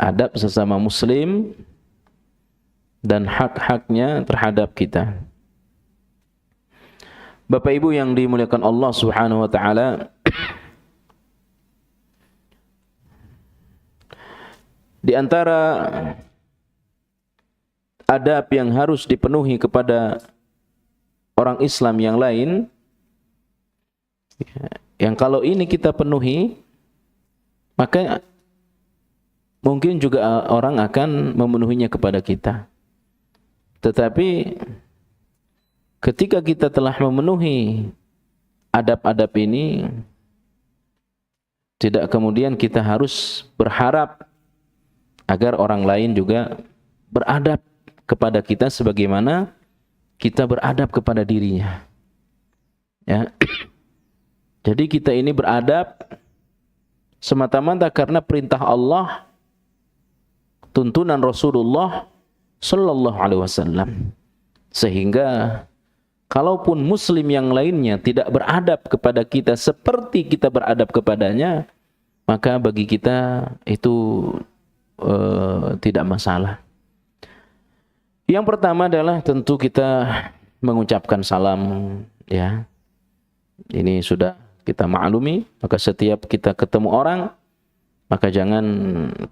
adab sesama muslim dan hak-haknya terhadap kita. Bapak Ibu yang dimuliakan Allah Subhanahu wa taala, di antara adab yang harus dipenuhi kepada orang Islam yang lain, yang kalau ini kita penuhi, maka mungkin juga orang akan memenuhinya kepada kita. Tetapi ketika kita telah memenuhi adab-adab ini, tidak kemudian kita harus berharap agar orang lain juga beradab kepada kita sebagaimana kita beradab kepada dirinya. Ya. Jadi kita ini beradab semata-mata karena perintah Allah, tuntunan Rasulullah sallallahu alaihi wasallam. Sehingga kalaupun muslim yang lainnya tidak beradab kepada kita seperti kita beradab kepadanya, maka bagi kita itu tidak masalah. Yang pertama adalah tentu kita mengucapkan salam, ya. Ini sudah kita maklumi, maka setiap kita ketemu orang, maka jangan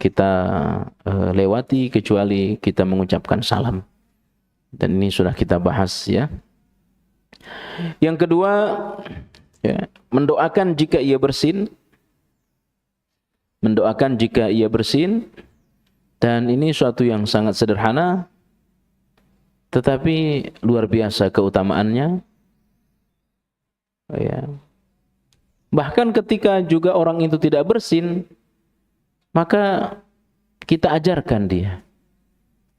kita lewati kecuali kita mengucapkan salam. Dan ini sudah kita bahas, ya. Yang kedua, ya, mendoakan jika ia bersin. Mendoakan jika ia bersin. Dan ini suatu yang sangat sederhana, tetapi luar biasa keutamaannya. Ya. Bahkan ketika juga orang itu tidak bersin, maka kita ajarkan dia.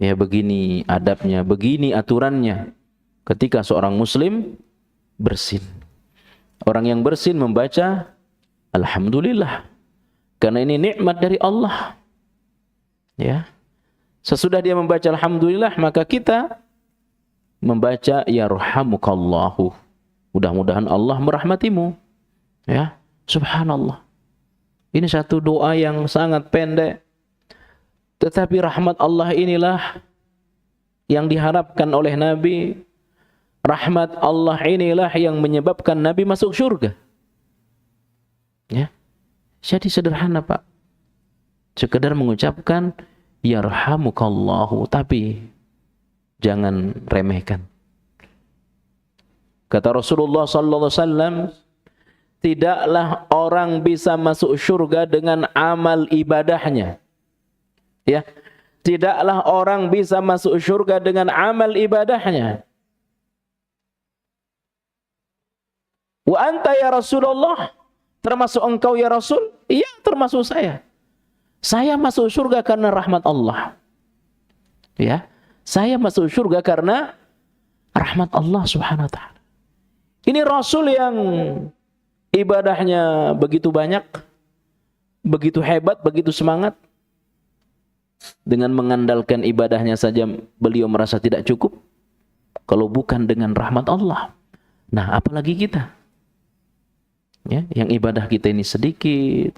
Ya, begini adabnya, begini aturannya ketika seorang muslim bersin. Orang yang bersin membaca alhamdulillah, karena ini nikmat dari Allah. Ya. Sesudah dia membaca alhamdulillah, maka kita membaca yarhamukallahu. Mudah-mudahan Allah merahmatimu. Ya, subhanallah. Ini satu doa yang sangat pendek, tetapi rahmat Allah inilah yang diharapkan oleh Nabi. Rahmat Allah inilah yang menyebabkan Nabi masuk surga. Ya. Jadi sederhana, Pak. Sekedar mengucapkan yarhamukallahu, tapi jangan remehkan. Kata Rasulullah sallallahu alaihi wasallam, tidaklah orang bisa masuk surga dengan amal ibadahnya. Ya. Tidaklah orang bisa masuk surga dengan amal ibadahnya. Wa anta ya Rasulullah, termasuk engkau ya Rasul? Iya, termasuk saya. Saya masuk surga karena rahmat Allah. Ya. Saya masuk surga karena rahmat Allah Subhanahu wa taala. Ini Rasul yang ibadahnya begitu banyak, begitu hebat, begitu semangat. Dengan mengandalkan ibadahnya saja beliau merasa tidak cukup, kalau bukan dengan rahmat Allah. Nah, apalagi kita, ya, yang ibadah kita ini sedikit,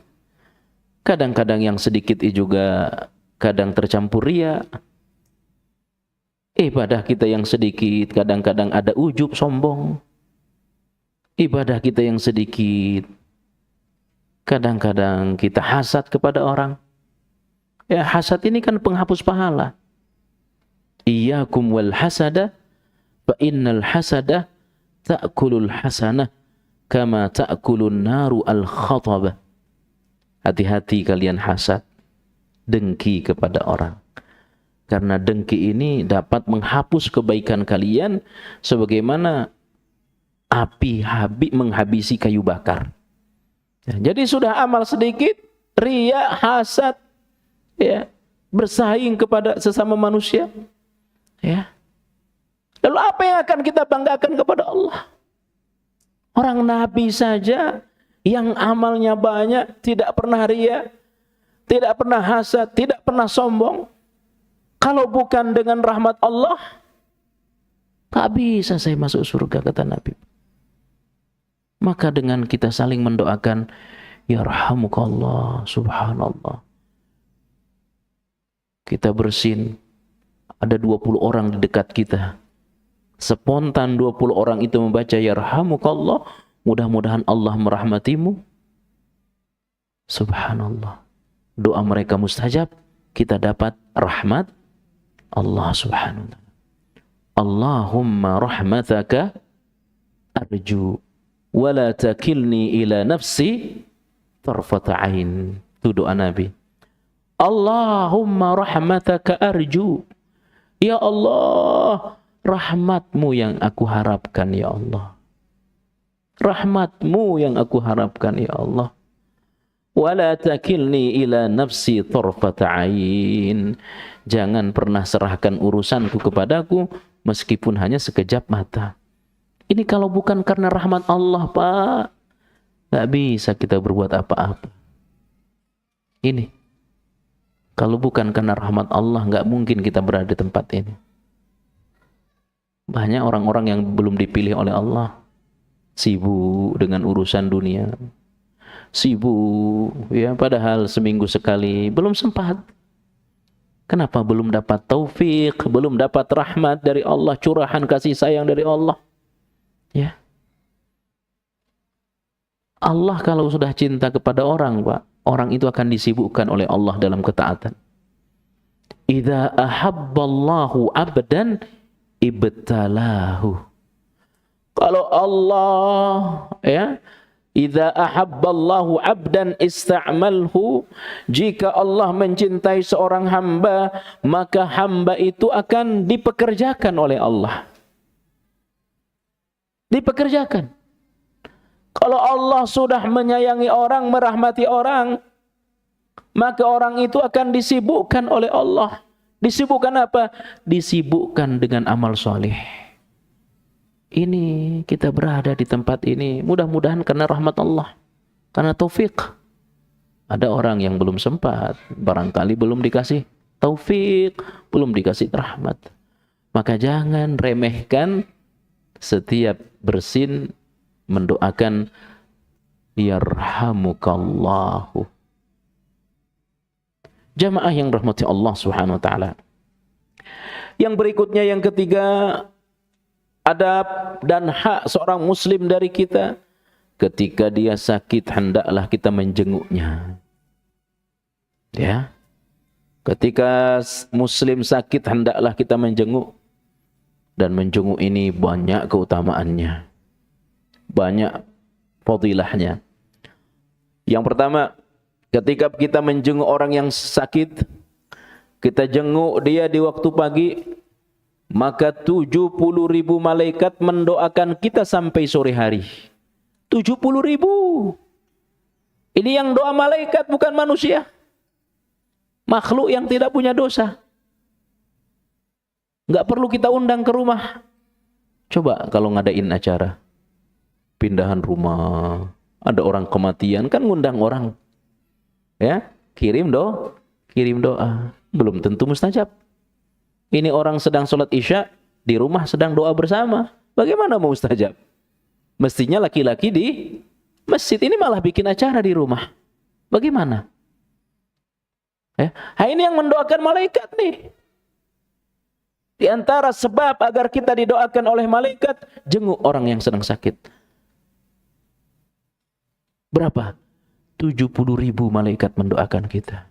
kadang-kadang yang sedikit juga kadang tercampur ria. Ibadah kita yang sedikit kadang-kadang ada ujub, sombong. Ibadah kita yang sedikit kadang-kadang kita hasad kepada orang. Ya, hasad ini kan penghapus pahala. Iyyakum wal hasada fa innal hasada ta'kulul hasanah kama ta'kulun naru al khatabah. Hati-hati kalian hasad, dengki kepada orang. Karena dengki ini dapat menghapus kebaikan kalian sebagaimana api menghabisi kayu bakar. Ya, jadi sudah amal sedikit, riya, hasad, ya, bersaing kepada sesama manusia. Ya. Lalu apa yang akan kita banggakan kepada Allah? Orang Nabi saja yang amalnya banyak, tidak pernah riya, tidak pernah hasad, tidak pernah sombong. Kalau bukan dengan rahmat Allah, tak bisa saya masuk surga, kata Nabi. Maka dengan kita saling mendoakan, yarhamukallah, subhanallah. kita bersin, ada 20 orang di dekat kita. Spontan 20 orang itu membaca yarhamukallah, mudah-mudahan Allah merahmatimu. Subhanallah. Doa mereka mustajab, kita dapat rahmat Allah subhanahu wa ta'ala. Allahumma rahmataka arju wa la takilni ila nafsi tarfata ain. Itu doa Nabi. Allahumma rahmataka arju. Ya Allah, rahmatmu yang aku harapkan ya Allah. Rahmatmu yang aku harapkan ya Allah. Wala takilni ila nafsi tarfata ain. Jangan pernah serahkan urusanku kepadaku meskipun hanya sekejap mata. Ini kalau bukan karena rahmat Allah, Pak, nggak bisa kita berbuat apa-apa. Ini kalau bukan karena rahmat Allah, nggak mungkin kita berada di tempat ini. Banyak orang-orang yang belum dipilih oleh Allah sibuk dengan urusan dunia, sibuk ya, padahal seminggu sekali belum sempat. Kenapa belum dapat taufik, belum dapat rahmat dari Allah, curahan kasih sayang dari Allah? Ya. Allah kalau sudah cinta kepada orang, Pak, orang itu akan disibukkan oleh Allah dalam ketaatan. Idza ahabballahu 'abdan ibtalahu. Kalau Allah ya, idza ahabballahu 'abdan ista'malhu, jika Allah mencintai seorang hamba, maka hamba itu akan dipekerjakan oleh Allah. Dipekerjakan. Kalau Allah sudah menyayangi orang, merahmati orang, maka orang itu akan disibukkan oleh Allah. Disibukkan apa? Disibukkan dengan amal soleh. Ini kita berada di tempat ini mudah-mudahan karena rahmat Allah, karena taufik. Ada orang yang belum sempat, barangkali belum dikasih taufik, belum dikasih rahmat. Maka jangan remehkan setiap bersin mendoakan yarhamukallahu. Jamaah yang rahmati Allah subhanahu wa ta'ala. Yang berikutnya, yang ketiga, adab dan hak seorang muslim dari kita. Ketika dia sakit, hendaklah kita menjenguknya. Ya. Ketika muslim sakit, hendaklah kita menjenguk. Dan menjenguk ini banyak keutamaannya, banyak fadilahnya. Yang pertama, ketika kita menjenguk orang yang sakit, kita jenguk dia di waktu pagi, maka 70.000 malaikat mendoakan kita sampai sore hari. 70.000. Ini yang doa malaikat, bukan manusia. Makhluk yang tidak punya dosa. Nggak perlu kita undang ke rumah. Coba kalau ngadain acara pindahan rumah, ada orang kematian, kan ngundang orang. Ya, kirim doa. Belum tentu mustajab. Ini orang sedang sholat isya, di rumah sedang doa bersama. Bagaimana mau mustajab? Mestinya laki-laki di masjid, ini malah bikin acara di rumah. Bagaimana? Ya, ini yang mendoakan malaikat nih. Di antara sebab agar kita didoakan oleh malaikat, jenguk orang yang sedang sakit. Berapa? 70.000 malaikat mendoakan kita.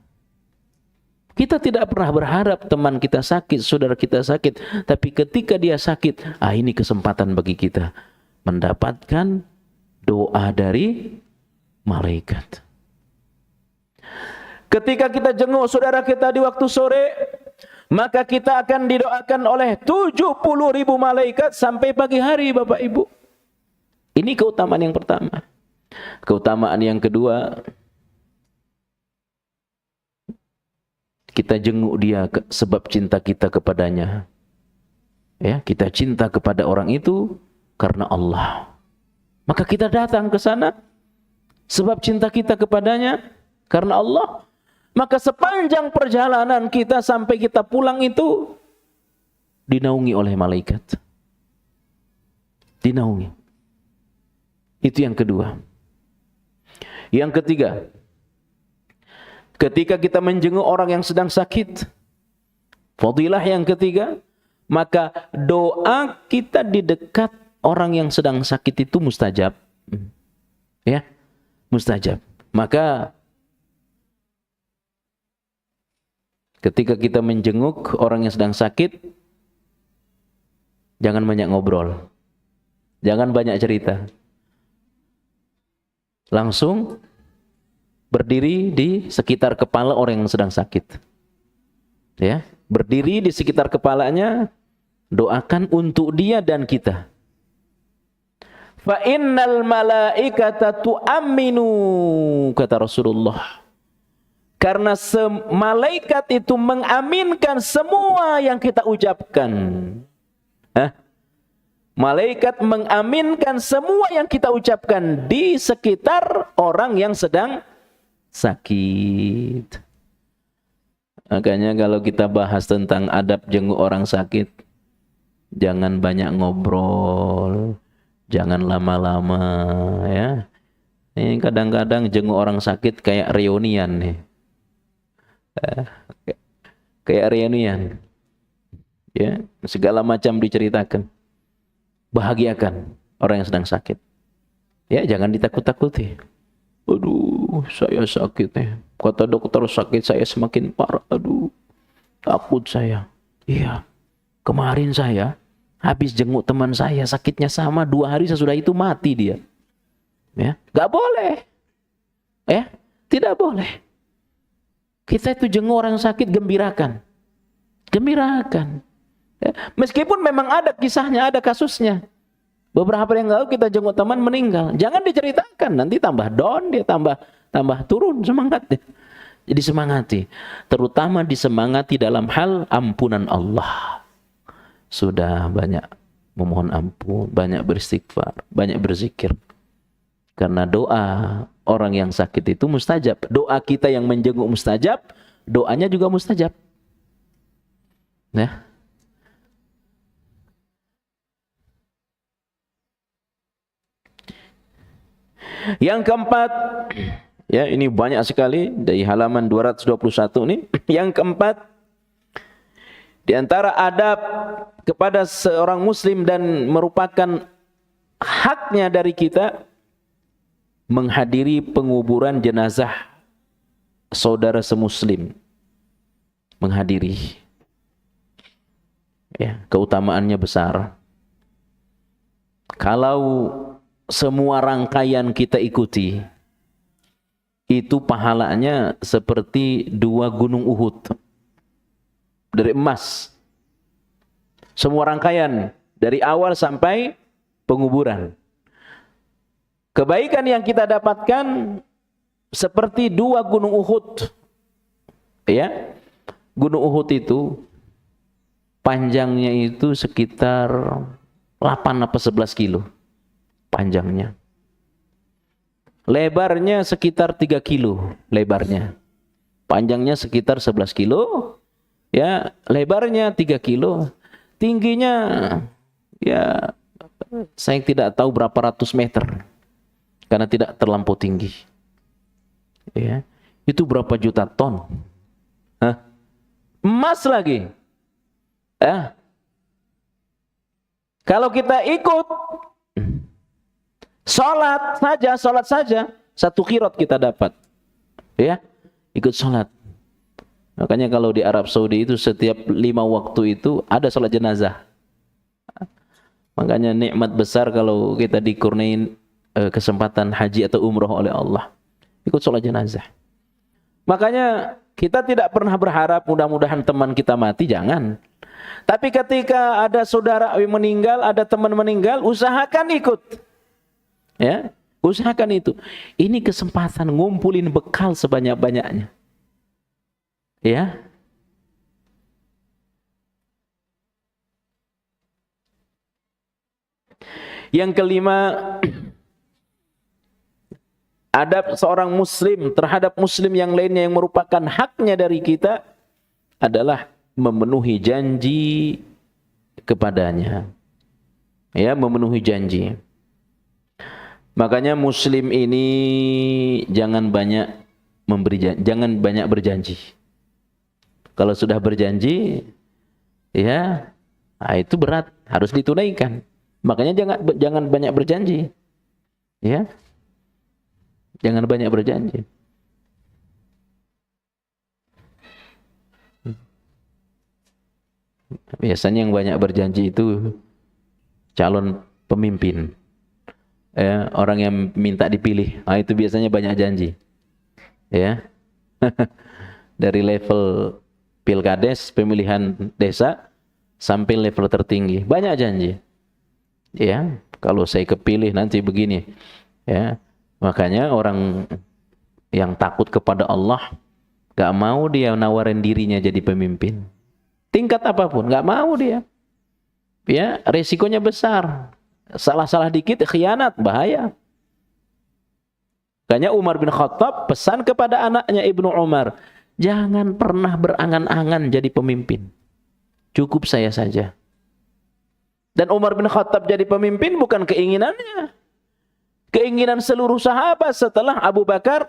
Kita tidak pernah berharap teman kita sakit, saudara kita sakit. Tapi ketika dia sakit, ini kesempatan bagi kita mendapatkan doa dari malaikat. Ketika kita jenguk saudara kita di waktu sore, maka kita akan didoakan oleh 70.000 malaikat sampai pagi hari, Bapak Ibu. Ini keutamaan yang pertama. Keutamaan yang kedua, kita jenguk dia sebab cinta kita kepadanya. Ya, kita cinta kepada orang itu karena Allah. Maka kita datang ke sana sebab cinta kita kepadanya karena Allah. Maka sepanjang perjalanan kita sampai kita pulang itu dinaungi oleh malaikat. Dinaungi. Itu yang kedua. Yang ketiga, ketika kita menjenguk orang yang sedang sakit, Fadilah yang ketiga, maka doa kita di dekat orang yang sedang sakit itu mustajab. Ya, mustajab. Maka ketika kita menjenguk orang yang sedang sakit, jangan banyak ngobrol. Jangan banyak cerita. Langsung berdiri di sekitar kepala orang yang sedang sakit. Ya, berdiri di sekitar kepalanya, doakan untuk dia dan kita. Fa innal malaikata tu'minu, kata Rasulullah. Karena malaikat itu mengaminkan semua yang kita ucapkan. Malaikat mengaminkan semua yang kita ucapkan di sekitar orang yang sedang sakit. Makanya kalau kita bahas tentang adab jenguk orang sakit, jangan banyak ngobrol, jangan lama-lama, ya. Ini kadang-kadang jenguk orang sakit kayak reunian nih. Kayak reunian. Ya, segala macam diceritakan. Bahagiakan orang yang sedang sakit. Ya, jangan ditakut-takuti. Aduh, saya sakit nih. Kata dokter sakit saya semakin parah. Aduh, takut saya. Iya, kemarin saya habis jenguk teman saya, sakitnya sama, 2 hari sesudah itu mati dia. Ya, nggak boleh. Ya, tidak boleh. Kita itu jenguk orang sakit, gembirakan. Gembirakan. Ya, meskipun memang ada kisahnya, ada kasusnya. Beberapa yang lalu kita jenguk teman meninggal. Jangan diceritakan, nanti tambah down dia, tambah turun semangatnya. Jadi semangati. Terutama disemangati dalam hal ampunan Allah. Sudah banyak memohon ampun, banyak beristighfar, banyak berzikir. Karena doa orang yang sakit itu mustajab. Doa kita yang menjenguk mustajab, doanya juga mustajab. Ya. Yang keempat, ya ini banyak sekali dari halaman 221 nih. Yang keempat, di antara adab kepada seorang muslim dan merupakan haknya dari kita, menghadiri penguburan jenazah saudara semuslim. Menghadiri. Ya, keutamaannya besar. Kalau semua rangkaian kita ikuti, itu pahalanya seperti 2 gunung Uhud dari emas. Semua rangkaian dari awal sampai penguburan. Kebaikan yang kita dapatkan seperti 2 gunung Uhud. Ya. Gunung Uhud itu panjangnya itu sekitar 8 apa 11 kilo. Panjangnya. Lebarnya sekitar 3 kilo lebarnya. Panjangnya sekitar 11 kilo. Ya, lebarnya 3 kilo. Tingginya ya saya tidak tahu berapa ratus meter. Karena tidak terlampau tinggi. Ya. Itu berapa juta ton? Hah? Emas lagi. Ya. Kalau kita ikut sholat saja 1 qirot kita dapat. Ya, ikut sholat. Makanya kalau di Arab Saudi itu setiap 5 waktu itu ada sholat jenazah. Makanya nikmat besar kalau kita dikurniain kesempatan haji atau umroh oleh Allah. Ikut sholat jenazah. Makanya kita tidak pernah berharap mudah-mudahan teman kita mati, jangan. Tapi ketika ada saudara meninggal, ada teman meninggal, usahakan ikut. Ya, usahakan itu. Ini kesempatan ngumpulin bekal sebanyak-banyaknya. Ya. Yang kelima, adab seorang muslim terhadap muslim yang lainnya yang merupakan haknya dari kita adalah memenuhi janji kepadanya. Ya, memenuhi janji. Makanya muslim ini jangan banyak berjanji. Kalau sudah berjanji, Ya, nah, itu berat, harus ditunaikan. Makanya jangan banyak berjanji. Ya. Jangan banyak berjanji. Biasanya yang banyak berjanji itu calon pemimpin. Ya, orang yang minta dipilih. Nah, itu biasanya banyak janji. Ya. Dari level pilkades, pemilihan desa sampai level tertinggi, banyak janji. Ya, kalau saya kepilih nanti begini. Ya. Makanya orang yang takut kepada Allah gak mau dia nawarin dirinya jadi pemimpin. Tingkat apapun, gak mau dia. Ya, resikonya besar. Salah-salah dikit khianat, bahaya. Makanya Umar bin Khattab pesan kepada anaknya Ibnu Umar, jangan pernah berangan-angan jadi pemimpin. Cukup saya saja. Dan Umar bin Khattab jadi pemimpin bukan keinginannya. Keinginan seluruh sahabat setelah Abu Bakar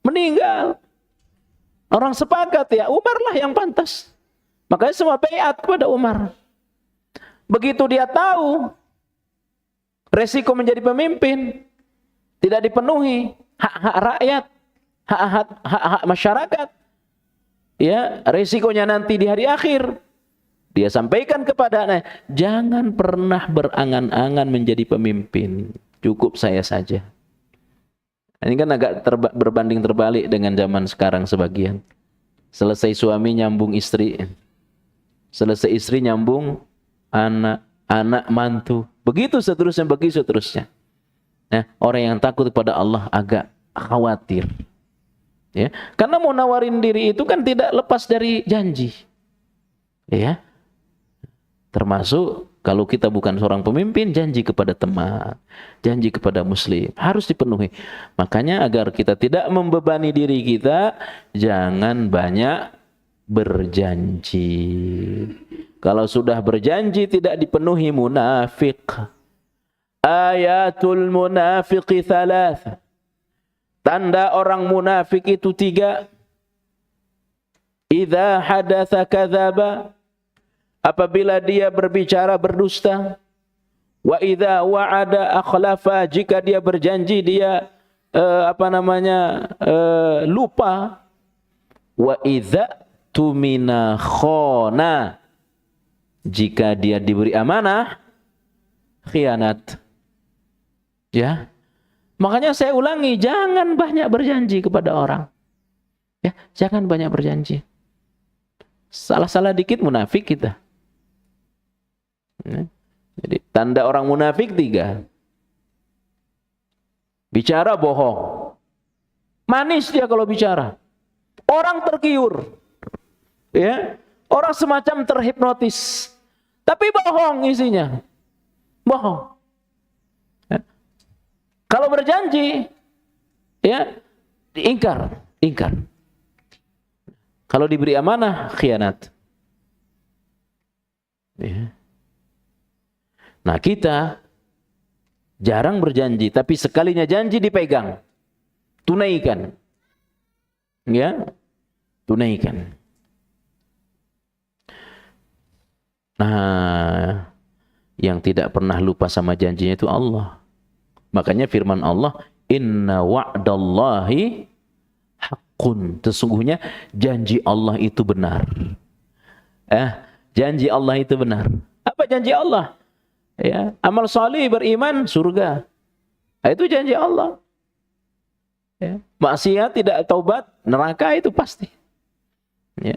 meninggal. Orang sepakat ya, Umar lah yang pantas. Makanya semua baiat kepada Umar. Begitu dia tahu resiko menjadi pemimpin tidak dipenuhi, hak-hak rakyat, hak-hak masyarakat, ya, resikonya nanti di hari akhir, dia sampaikan kepada anaknya, jangan pernah berangan-angan menjadi pemimpin, cukup saya saja. Ini kan agak berbanding terbalik dengan zaman sekarang sebagian. Selesai suami nyambung istri, selesai istri nyambung anak, anak mantu, begitu seterusnya, begitu seterusnya. Nah, orang yang takut kepada Allah agak khawatir. Ya, karena mau nawarin diri itu kan tidak lepas dari janji. Ya. Termasuk kalau kita bukan seorang pemimpin, janji kepada teman, janji kepada muslim harus dipenuhi. Makanya agar kita tidak membebani diri kita, jangan banyak berjanji. Kalau sudah berjanji tidak dipenuhi, munafik. Ayatul munafiqi thalath. Tanda orang munafik itu 3. Idza hadatsa kadzaba. Apabila dia berbicara berdusta. Wa idza wa'ada akhlafa. Jika dia berjanji dia lupa. Wa idza tumina khana. Jika dia diberi amanah, khianat. Ya. Makanya saya ulangi, jangan banyak berjanji kepada orang. Ya, jangan banyak berjanji. Salah-salah dikit munafik kita. Ya. Jadi tanda orang munafik 3. Bicara bohong. Manis dia kalau bicara. Orang tergiur. Ya. Orang semacam terhipnotis. Tapi bohong isinya. Bohong. Ya. Kalau berjanji, ya, diingkar, ingkar. Kalau diberi amanah, khianat. Ya. Nah, kita jarang berjanji, tapi sekalinya janji dipegang. Tunaikan. Ya, tunaikan. Nah, yang tidak pernah lupa sama janjinya itu Allah. Makanya firman Allah, inna wa'dallahi haqqun. Sesungguhnya janji Allah itu benar. Janji Allah itu benar. Apa janji Allah? Ya, amal salih, beriman, surga. Nah, itu janji Allah. Ya, maksiat tidak taubat, neraka itu pasti. Ya.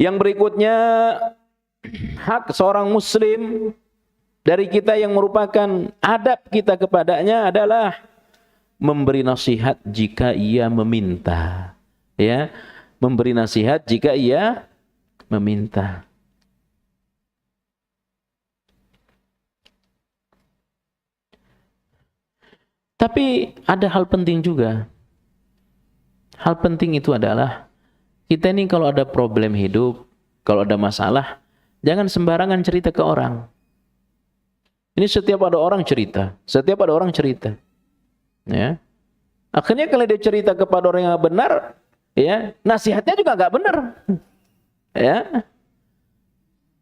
Yang berikutnya, hak seorang muslim dari kita yang merupakan adab kita kepadanya adalah memberi nasihat jika ia meminta. Ya, memberi nasihat jika ia meminta. Tapi ada hal penting juga. Hal penting itu adalah kita ini kalau ada problem hidup, kalau ada masalah, jangan sembarangan cerita ke orang. Ini setiap ada orang cerita, setiap ada orang cerita. Ya. Akhirnya kalau dia cerita kepada orang yang benar, ya, nasihatnya juga nggak benar. Ya.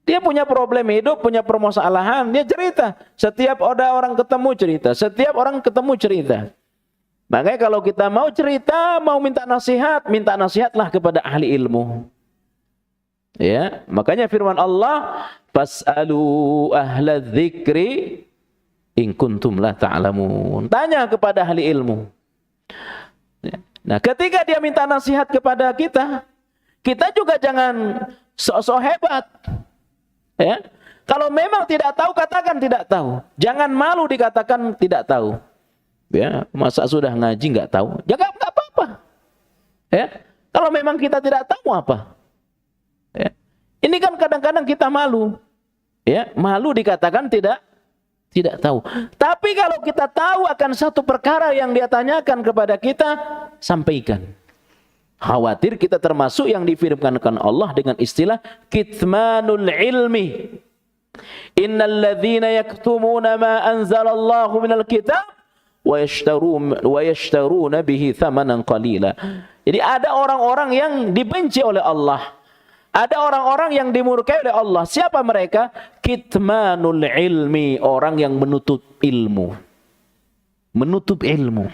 Dia punya problem hidup, punya permasalahan, dia cerita. Setiap ada orang ketemu cerita, setiap orang ketemu cerita. Makanya kalau kita mau cerita, mau minta nasihatlah kepada ahli ilmu. Ya, makanya firman Allah, "Fas'alu ahla dzikri in kuntum la ta'lamun." Tanya kepada ahli ilmu. Nah, ketika dia minta nasihat kepada kita, kita juga jangan sok-sok hebat. Ya, kalau memang tidak tahu, katakan tidak tahu. Jangan malu dikatakan tidak tahu. Ya, masa sudah ngaji nggak tahu? Jangan, nggak apa-apa. Ya, kalau memang kita tidak tahu apa? Ya, ini kan kadang-kadang kita malu. Ya, malu dikatakan tidak tahu. Tapi kalau kita tahu akan satu perkara yang dia tanyakan kepada kita, sampaikan. Khawatir kita termasuk yang difirmankan Allah dengan istilah kitmanul ilmi. Innal ladzina yaktumuna ma anzalallahu minal kitab wa yashtaruna bihi thamanan qalila. Jadi ada orang-orang yang dibenci oleh Allah. Ada orang-orang yang dimurkai oleh Allah. Siapa mereka? Kitmanul ilmi, orang yang menutup ilmu. Menutup ilmu.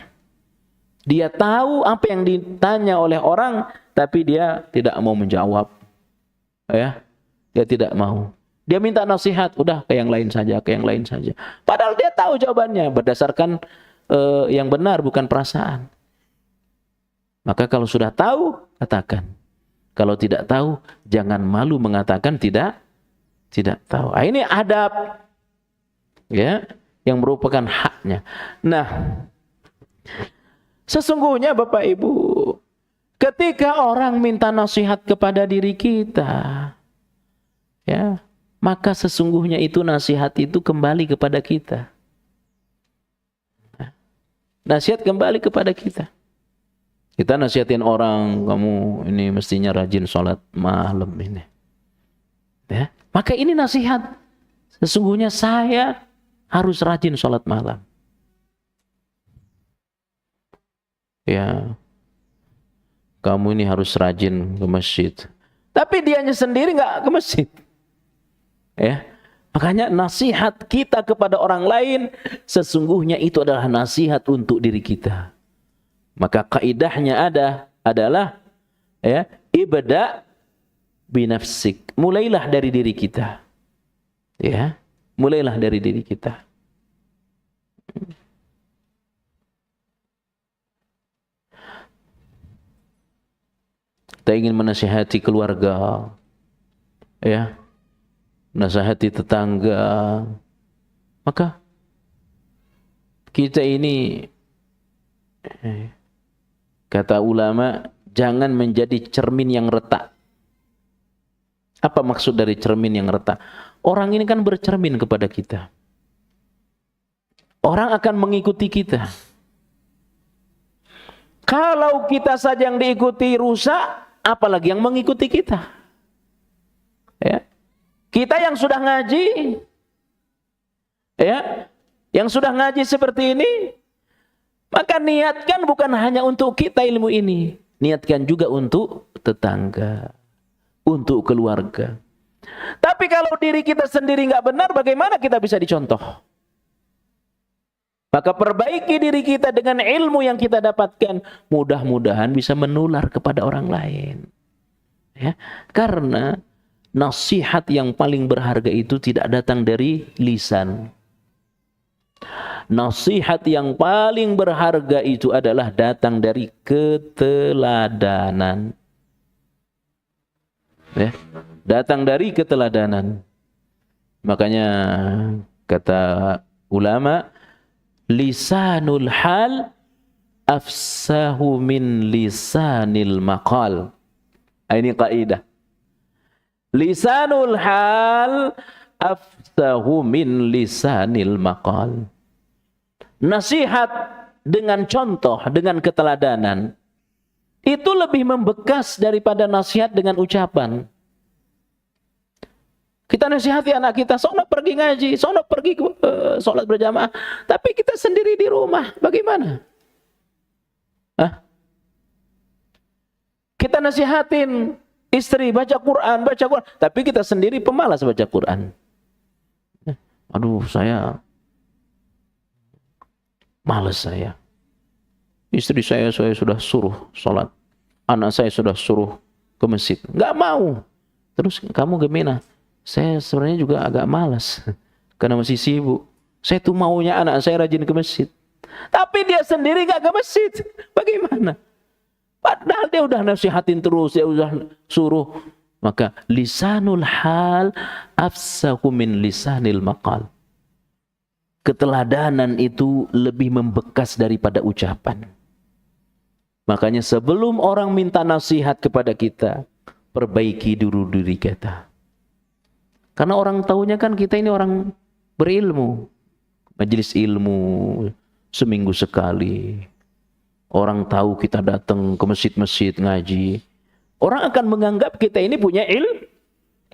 Dia tahu apa yang ditanya oleh orang, tapi dia tidak mau menjawab. Ya, dia tidak mau. Dia minta nasihat, udah ke yang lain saja, ke yang lain saja. Padahal dia tahu jawabannya berdasarkan yang benar, bukan perasaan. Maka kalau sudah tahu, katakan. Kalau tidak tahu, jangan malu mengatakan tidak tahu. Nah, ini adab, ya, yang merupakan haknya. Nah, sesungguhnya Bapak Ibu, ketika orang minta nasihat kepada diri kita, ya, maka sesungguhnya itu nasihat itu kembali kepada kita. Nasihat kembali kepada kita. Kita nasihatin orang, kamu ini mestinya rajin sholat malam ini. Ya, maka ini nasihat. Sesungguhnya saya harus rajin sholat malam. Ya, kamu ini harus rajin ke masjid. Tapi dianya sendiri nggak ke masjid. Ya, makanya nasihat kita kepada orang lain sesungguhnya itu adalah nasihat untuk diri kita. Maka kaidahnya adalah ya, ibda binafsik. Mulailah dari diri kita. Ya, mulailah dari diri kita. Kita ingin menasihati keluarga, ya, menasihati tetangga, maka kita ini, kata ulama, jangan menjadi cermin yang retak. Apa maksud dari cermin yang retak? Orang ini kan bercermin kepada kita. Orang akan mengikuti kita. Kalau kita saja yang diikuti rusak, apalagi yang mengikuti kita. Ya. Kita yang sudah ngaji, ya, yang sudah ngaji seperti ini, maka niatkan bukan hanya untuk kita ilmu ini, niatkan juga untuk tetangga, untuk keluarga. Tapi kalau diri kita sendiri nggak benar, bagaimana kita bisa dicontoh? Maka perbaiki diri kita dengan ilmu yang kita dapatkan. Mudah-mudahan bisa menular kepada orang lain. Ya, karena nasihat yang paling berharga itu tidak datang dari lisan. Nasihat yang paling berharga itu adalah datang dari keteladanan. Ya, datang dari keteladanan. Makanya kata ulama, lisanul hal afsahu min lisanil maqal. Ini kaidah. Lisanul hal afsahu min lisanil maqal. Nasihat dengan contoh, dengan keteladanan, itu lebih membekas daripada nasihat dengan ucapan. Kita nasihati anak kita, sono pergi ngaji, sono pergi sholat berjamaah, tapi kita sendiri di rumah, bagaimana? Hah? Kita nasihatin Istri baca Quran. Tapi kita sendiri pemalas baca Quran. Aduh, saya malas saya. Istri saya sudah suruh sholat. Anak saya sudah suruh ke masjid. Nggak mau. Terus kamu gimana? Saya sebenarnya juga agak malas. Karena masih sibuk. Saya tuh maunya anak saya rajin ke masjid. Tapi dia sendiri nggak ke masjid. Bagaimana? Padahal dia udah nasihatin terus. Dia udah suruh. Maka lisanul hal afsahu min lisanil maqal. Keteladanan itu lebih membekas daripada ucapan. Makanya sebelum orang minta nasihat kepada kita, perbaiki dulu diri kita. Karena orang tahunya kan kita ini orang berilmu. Majelis ilmu seminggu sekali. Orang tahu kita datang ke masjid-masjid ngaji. Orang akan menganggap kita ini punya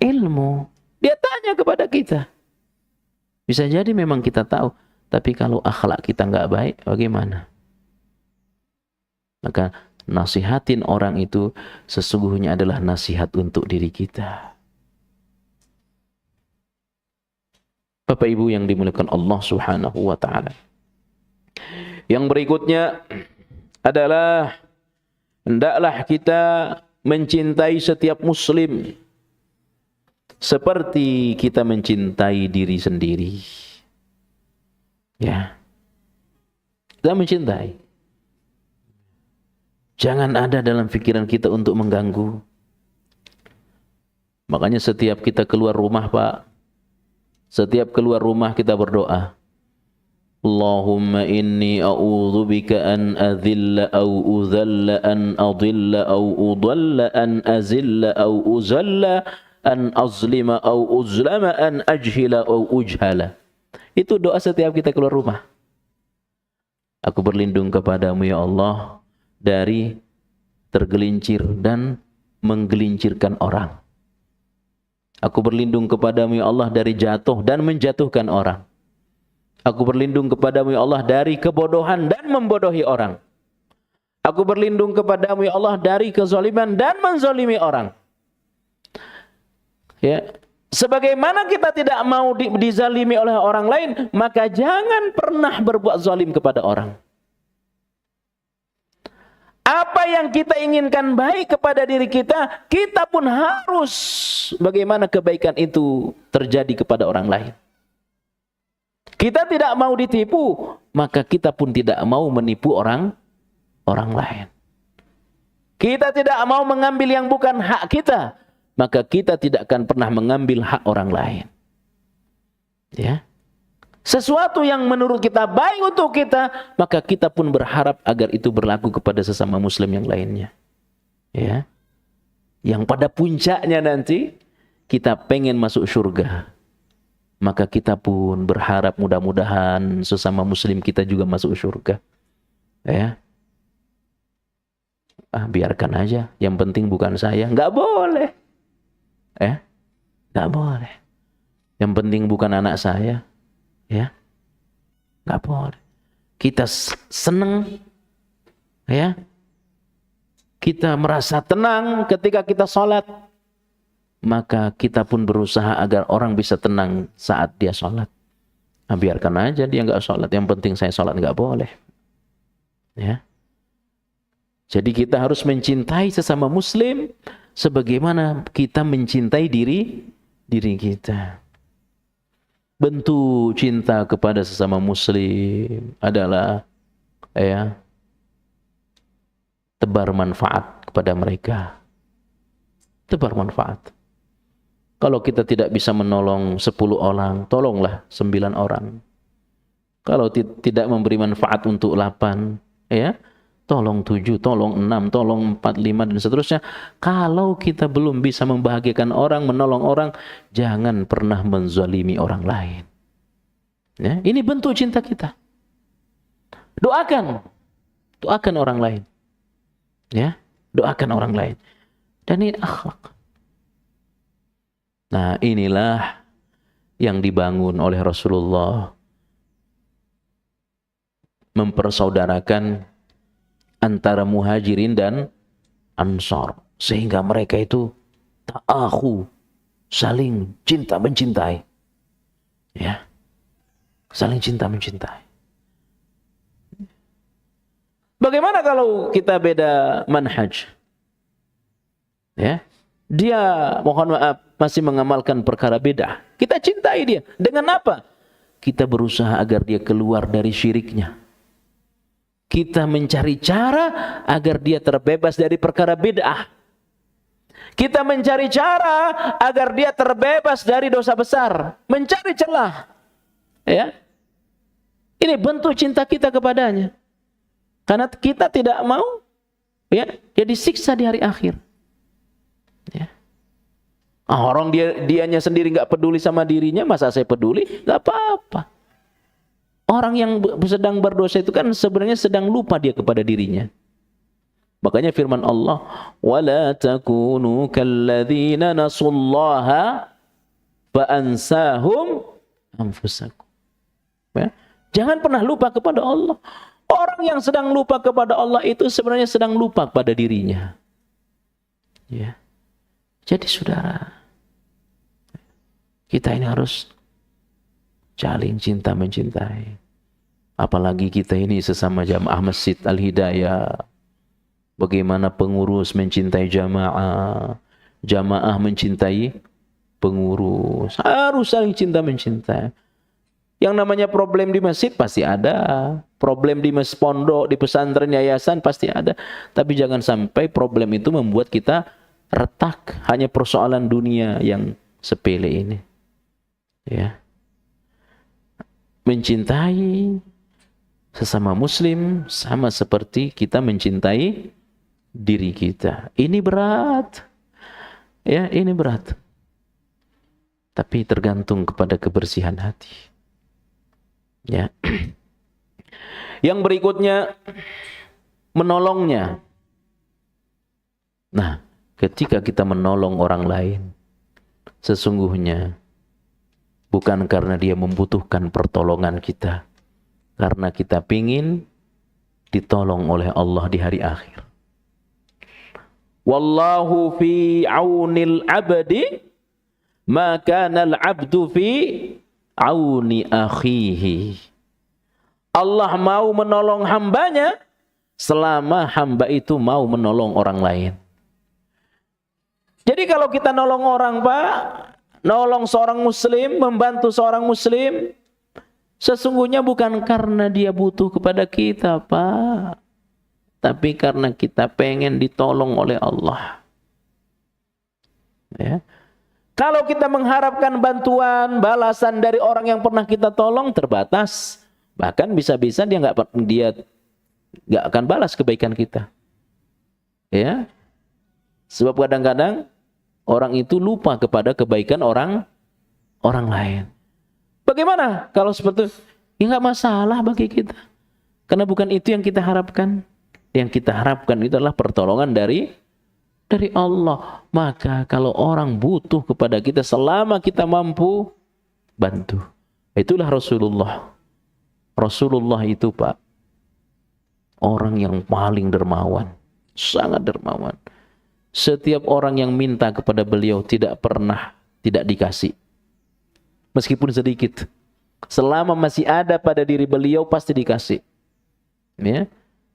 ilmu. Dia tanya kepada kita. Bisa jadi memang kita tahu. Tapi kalau akhlak kita nggak baik, bagaimana? Maka nasihatin orang itu sesungguhnya adalah nasihat untuk diri kita. Bapak Ibu yang dimuliakan Allah Subhanahu wa taala. Yang berikutnya adalah hendaklah kita mencintai setiap muslim seperti kita mencintai diri sendiri. Ya. Kita mencintai. Jangan ada dalam pikiran kita untuk mengganggu. Makanya setiap kita keluar rumah, Pak, setiap keluar rumah kita berdoa. Allahumma inni a'udzubika an adhilla au udhalla an adilla au udalla an azilla au uzalla an azlima au uzlama an ajhila au ujhala. Itu doa setiap kita keluar rumah. Aku berlindung kepadamu ya Allah dari tergelincir dan menggelincirkan orang. Aku berlindung kepadamu ya Allah dari jatuh dan menjatuhkan orang. Aku berlindung kepadamu ya Allah dari kebodohan dan membodohi orang. Aku berlindung kepadamu ya Allah dari kezaliman dan menzalimi orang. Ya, sebagaimana kita tidak mau dizalimi oleh orang lain, maka jangan pernah berbuat zalim kepada orang. Apa yang kita inginkan baik kepada diri kita, kita pun harus bagaimana kebaikan itu terjadi kepada orang lain. Kita tidak mau ditipu, maka kita pun tidak mau menipu orang lain. Kita tidak mau mengambil yang bukan hak kita, maka kita tidak akan pernah mengambil hak orang lain. Ya. Sesuatu yang menurut kita baik untuk kita, maka kita pun berharap agar itu berlaku kepada sesama muslim yang lainnya. Ya. Yang pada puncaknya nanti kita pengen masuk surga. Maka kita pun berharap mudah-mudahan sesama muslim kita juga masuk surga. Ya. Biarkan aja, yang penting bukan saya. Nggak boleh. Nggak boleh. Yang penting bukan anak saya. Ya. Nggak boleh. Kita senang, ya. Kita merasa tenang ketika kita sholat. Maka kita pun berusaha agar orang bisa tenang saat dia sholat. Biarkan aja dia nggak sholat. Yang penting saya sholat, nggak boleh. Ya. Jadi kita harus mencintai sesama muslim sebagaimana kita mencintai diri kita. Bentuk cinta kepada sesama muslim adalah tebar manfaat kepada mereka. Tebar manfaat. Kalau kita tidak bisa menolong 10 orang, tolonglah 9 orang. Kalau tidak memberi manfaat untuk 8, tolong 7, tolong 6, tolong 4, 5, dan seterusnya. Kalau kita belum bisa membahagiakan orang, menolong orang, jangan pernah menzalimi orang lain. Ya, ini bentuk cinta kita. Doakan orang lain. Ya, doakan orang lain. Dan ini akhlak. Nah, inilah yang dibangun oleh Rasulullah. Mempersaudarakan antara muhajirin dan ansar. Sehingga mereka itu ta'akhu, saling cinta mencintai. Ya. Saling cinta mencintai. Bagaimana kalau kita beda manhaj? Ya. Dia, mohon maaf, masih mengamalkan perkara bid'ah. Kita cintai dia. Dengan apa? Kita berusaha agar dia keluar dari syiriknya. Kita mencari cara agar dia terbebas dari perkara bid'ah. Kita mencari cara agar dia terbebas dari dosa besar. Mencari celah. Ya. Ini bentuk cinta kita kepadanya. Karena kita tidak mau ya, dia disiksa di hari akhir. Ya. Orang dianya sendiri nggak peduli sama dirinya, masa saya peduli? Nggak apa-apa. Orang yang sedang berdosa itu kan sebenarnya sedang lupa dia kepada dirinya. Makanya firman Allah, "Wala takunu kalladzina nasullaha fa ansahum anfusakum." Ya. Jangan pernah lupa kepada Allah. Orang yang sedang lupa kepada Allah itu sebenarnya sedang lupa pada dirinya. Ya. Jadi saudara, kita ini harus saling cinta mencintai. Apalagi kita ini sesama jamaah Masjid Al-Hidayah. Bagaimana pengurus mencintai jamaah, jamaah mencintai pengurus. Harus saling cinta mencintai. Yang namanya problem di masjid pasti ada. Problem di pondok, di pesantren, yayasan pasti ada. Tapi jangan sampai problem itu membuat kita retak. Hanya persoalan dunia yang sepele ini. Ya. Mencintai sesama muslim sama seperti kita mencintai diri kita. Ini berat. Ya, ini berat. Tapi tergantung kepada kebersihan hati. Ya. Yang berikutnya menolongnya. Nah, ketika kita menolong orang lain, sesungguhnya bukan karena dia membutuhkan pertolongan kita, karena kita pingin ditolong oleh Allah di hari akhir. Wallahu fi aunil abdi ma kana al-abdu fi auni akhihi. Allah mau menolong hambanya selama hamba itu mau menolong orang lain. Jadi kalau kita nolong orang, Pak, nolong seorang muslim, membantu seorang muslim, sesungguhnya bukan karena dia butuh kepada kita, Pak, tapi karena kita pengen ditolong oleh Allah. Ya. Kalau kita mengharapkan bantuan, balasan dari orang yang pernah kita tolong, terbatas. Bahkan bisa-bisa dia nggak akan balas kebaikan kita. Ya. Sebab kadang-kadang orang itu lupa kepada kebaikan orang lain. Bagaimana kalau seperti itu? Ya nggak masalah bagi kita. Karena bukan itu yang kita harapkan. Yang kita harapkan itu adalah pertolongan dari Allah. Maka kalau orang butuh kepada kita, selama kita mampu, bantu. Itulah Rasulullah. Rasulullah itu, Pak, orang yang paling dermawan. Sangat dermawan. Setiap orang yang minta kepada beliau tidak pernah tidak dikasih. Meskipun sedikit. Selama masih ada pada diri beliau, pasti dikasih. Ya.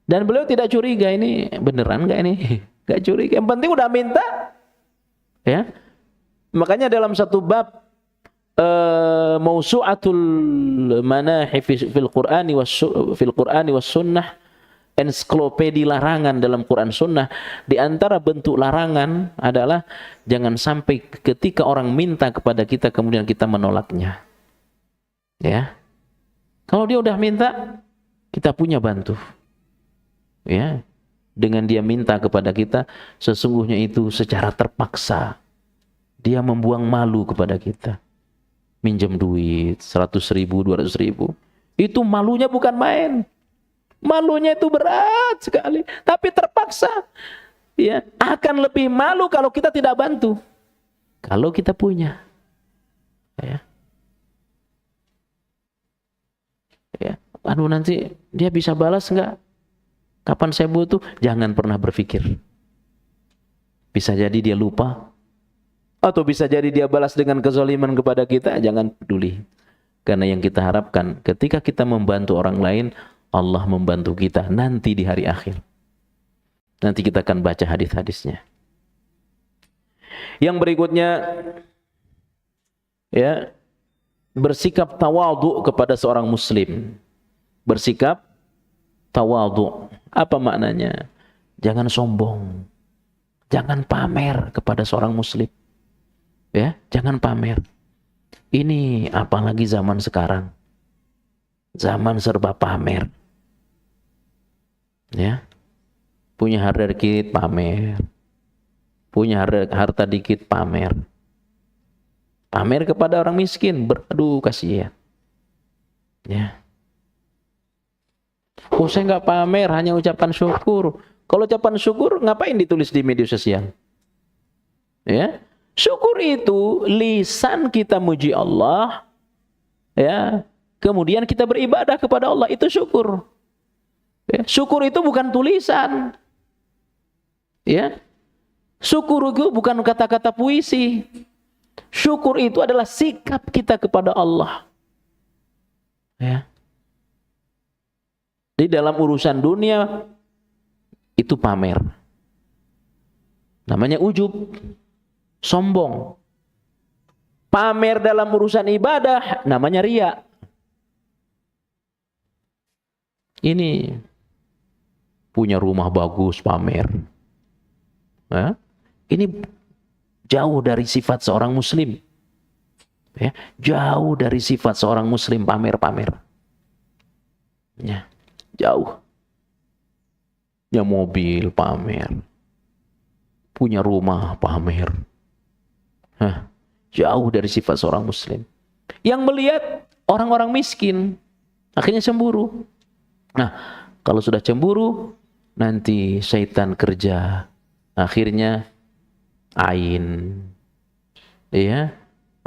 Dan beliau tidak curiga, ini beneran nggak ini? Nggak curiga. Yang penting udah minta. Ya. Makanya dalam satu bab Mausu'atul Manahi fil Qur'ani was sunnah, ensiklopedi larangan dalam Quran Sunnah. Di antara bentuk larangan adalah jangan sampai ketika orang minta kepada kita kemudian kita menolaknya. Ya. Kalau dia udah minta, kita punya bantu. Ya. Dengan dia minta kepada kita, sesungguhnya itu secara terpaksa dia membuang malu kepada kita. Minjem duit 100.000, 200.000. Itu malunya bukan main. Malunya itu berat sekali, tapi terpaksa. Ya, akan lebih malu kalau kita tidak bantu. Kalau kita punya. Ya. Ya, aduh nanti dia bisa balas enggak? Kapan saya butuh? Jangan pernah berpikir. Bisa jadi dia lupa. Atau bisa jadi dia balas dengan kezaliman kepada kita, jangan peduli. Karena yang kita harapkan ketika kita membantu orang lain, Allah membantu kita nanti di hari akhir. Nanti kita akan baca hadis-hadisnya. Yang berikutnya, ya, bersikap tawadhu kepada seorang muslim. Bersikap tawadhu. Apa maknanya? Jangan sombong. Jangan pamer kepada seorang muslim. Ya, jangan pamer. Ini apalagi zaman sekarang. Zaman serba pamer. Ya. Punya harta dikit pamer. Punya harta dikit pamer. Pamer kepada orang miskin, aduh kasihan. Ya. Oh, saya nggak pamer, hanya ucapan syukur. Kalau ucapan syukur ngapain ditulis di media sosial? Ya. Syukur itu lisan kita muji Allah, ya. Kemudian kita beribadah kepada Allah, itu syukur. Ya. Syukur itu bukan tulisan. Ya. Syukur itu bukan kata-kata puisi. Syukur itu adalah sikap kita kepada Allah. Ya. Di dalam urusan dunia itu pamer. Namanya ujub. Sombong. Pamer dalam urusan ibadah namanya riya. Ini punya rumah bagus pamer. Ya. Ini jauh dari sifat seorang muslim. Ya, jauh dari sifat seorang muslim pamer-pamer. Ya, jauh. Punya mobil pamer. Punya rumah pamer. Hah, jauh dari sifat seorang muslim. Yang melihat orang-orang miskin akhirnya cemburu. Nah, kalau sudah cemburu nanti syaitan kerja. Akhirnya ain. Ya.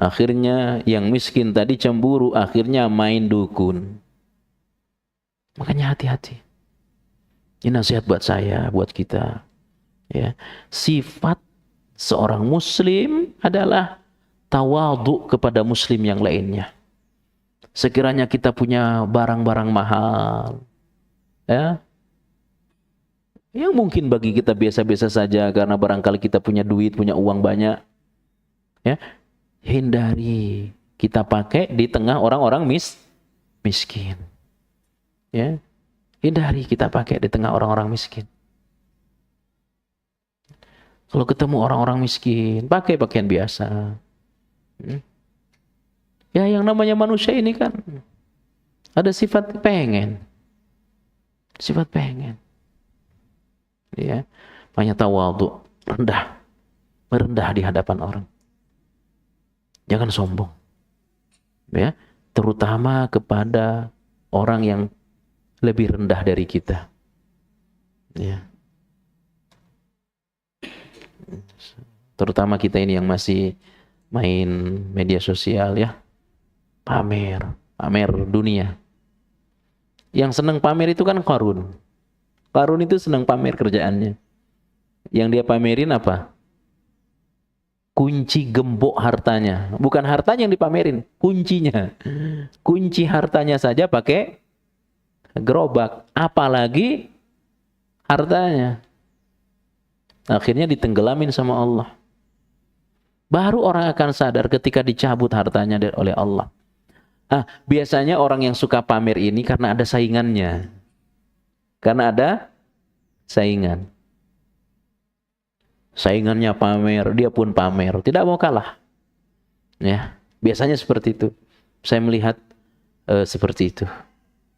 Akhirnya yang miskin tadi cemburu, akhirnya main dukun. Makanya hati-hati. Ini nasihat buat saya, buat kita. Ya. Sifat seorang muslim adalah tawadhu kepada muslim yang lainnya. Sekiranya kita punya barang-barang mahal, ya, yang mungkin bagi kita biasa-biasa saja karena barangkali kita punya duit, punya uang banyak, ya, hindari kita pakai di tengah orang-orang miskin. Ya, hindari kita pakai di tengah orang-orang miskin. Kalau ketemu orang-orang miskin, pakai pakaian biasa. Ya, yang namanya manusia ini kan ada sifat pengen. Sifat pengen. Ya, banyak tawadhu, rendah. Merendah di hadapan orang. Jangan sombong. Ya, terutama kepada orang yang lebih rendah dari kita. Ya. Terutama kita ini yang masih main media sosial, ya, pamer dunia. Yang senang pamer itu kan Qarun. Qarun itu senang pamer kerjaannya. Yang dia pamerin apa? Kunci gembok hartanya. Bukan hartanya yang dipamerin, kuncinya. Kunci hartanya saja pakai gerobak, apalagi hartanya. Akhirnya ditenggelamin sama Allah. Baru orang akan sadar ketika dicabut hartanya oleh Allah. Biasanya orang yang suka pamer ini karena ada saingannya. Karena ada saingan. Saingannya pamer, dia pun pamer. Tidak mau kalah. Ya, biasanya seperti itu. Saya melihat seperti itu.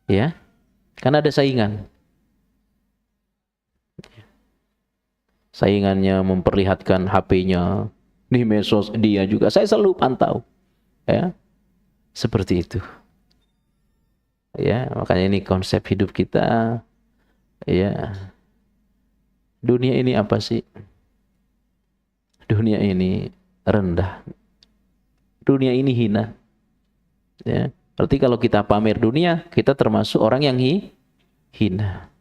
Ya, karena ada saingan. Saingannya memperlihatkan HP-nya di medsos, dia juga. Saya selalu pantau. Ya. Seperti itu. Ya, makanya ini konsep hidup kita. Ya. Dunia ini apa sih? Dunia ini rendah. Dunia ini hina. Ya. Berarti kalau kita pamer dunia, kita termasuk orang yang hina.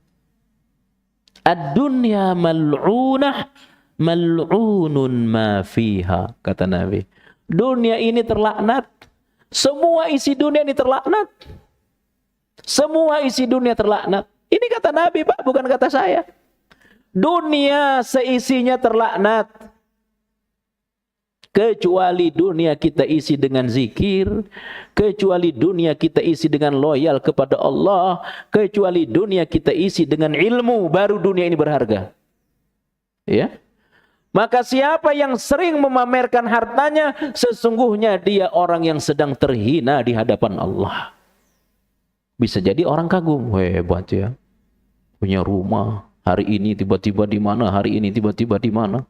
Ad-dunya mal'unah mal'unun ma fiha, kata Nabi. Dunia ini terlaknat. Semua isi dunia ini terlaknat. Semua isi dunia terlaknat. Ini kata Nabi, Pak, bukan kata saya. Dunia seisinya terlaknat. Kecuali dunia kita isi dengan zikir, kecuali dunia kita isi dengan loyal kepada Allah, kecuali dunia kita isi dengan ilmu, baru dunia ini berharga. Ya. Maka siapa yang sering memamerkan hartanya, sesungguhnya dia orang yang sedang terhina di hadapan Allah. Bisa jadi orang kagum, hebat ya, punya rumah, hari ini tiba-tiba di mana, hari ini tiba-tiba di mana.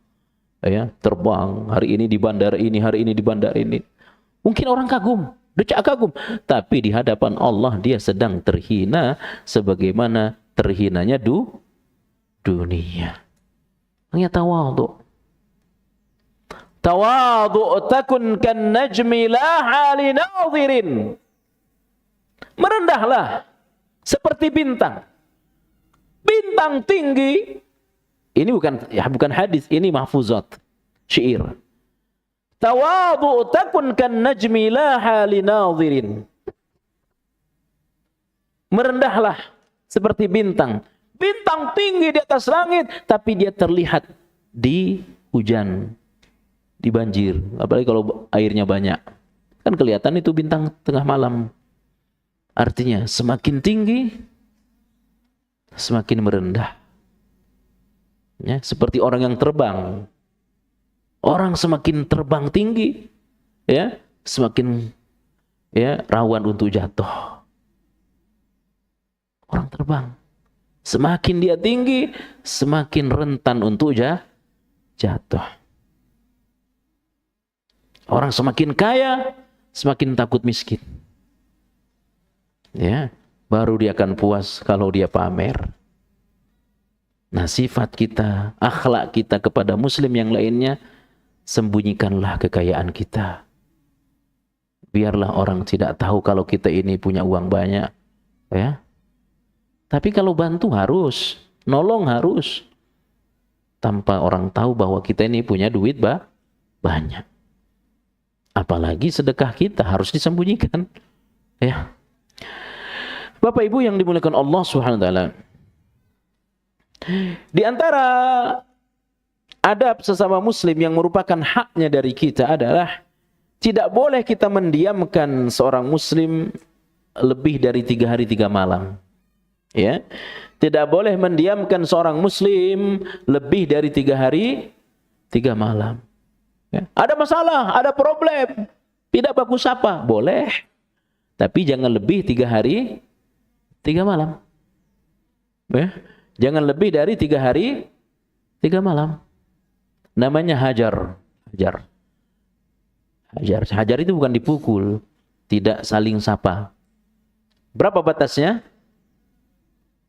Ya, terbang, hari ini di bandara ini, hari ini di bandara ini. Mungkin orang kagum, decak kagum, tapi di hadapan Allah dia sedang terhina sebagaimana terhinanya dunia. Hanya tawadhu. Tawadhu takun kan najmi la hali nadhirin. Merendahlah seperti bintang. Bintang tinggi. Ini bukan hadis, ini mahfuzat, syair. Tawadhu takun kan najmi la hali nadhirin. Merendahlah seperti bintang. Bintang tinggi di atas langit, tapi dia terlihat di hujan, di banjir. Apalagi kalau airnya banyak. Kan kelihatan itu bintang tengah malam. Artinya semakin tinggi, semakin merendah. Ya, seperti orang yang terbang. Orang semakin terbang tinggi, ya, semakin ya rawan untuk jatuh. Orang terbang, semakin dia tinggi, semakin rentan untuk jatuh. Orang semakin kaya, semakin takut miskin. Ya, baru dia akan puas kalau dia pamer. Nah, sifat kita, akhlak kita kepada muslim yang lainnya, sembunyikanlah kekayaan kita. Biarlah orang tidak tahu kalau kita ini punya uang banyak, ya. Tapi kalau bantu harus, nolong harus, tanpa orang tahu bahwa kita ini punya duit banyak. Apalagi sedekah kita harus disembunyikan, ya. Bapak Ibu yang dimuliakan Allah Subhanahu wa taala. Di antara adab sesama muslim yang merupakan haknya dari kita adalah tidak boleh kita mendiamkan seorang muslim lebih dari 3 hari 3 malam. Ya, tidak boleh mendiamkan seorang muslim lebih dari 3 hari 3 malam. Ya. Ada masalah, ada problem, tidak bagus sapa, boleh. Tapi jangan lebih 3 hari 3 malam. Ya. Jangan lebih dari 3 hari 3 malam. Namanya hajar. Hajar itu bukan dipukul, tidak saling sapa. Berapa batasnya?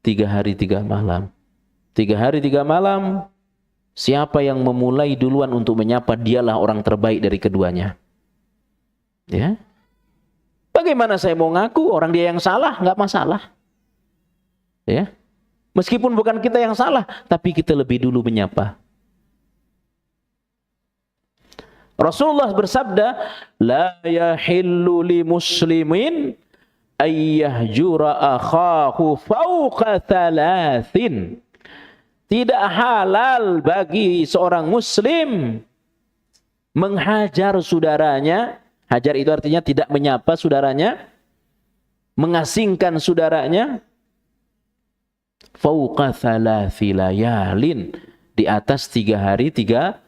3 hari 3 malam. 3 hari 3 malam, siapa yang memulai duluan untuk menyapa, dialah orang terbaik dari keduanya. Ya. Bagaimana saya mau ngaku orang dia yang salah? Nggak masalah. Ya. Meskipun bukan kita yang salah, tapi kita lebih dulu menyapa. Rasulullah bersabda, la yahillu li muslimin ayyahjura akhahu fawqa 3. Tidak halal bagi seorang muslim menghajar saudaranya. Hajar itu artinya tidak menyapa saudaranya, mengasingkan saudaranya. Fauqa 3 layalin, di atas 3 hari 3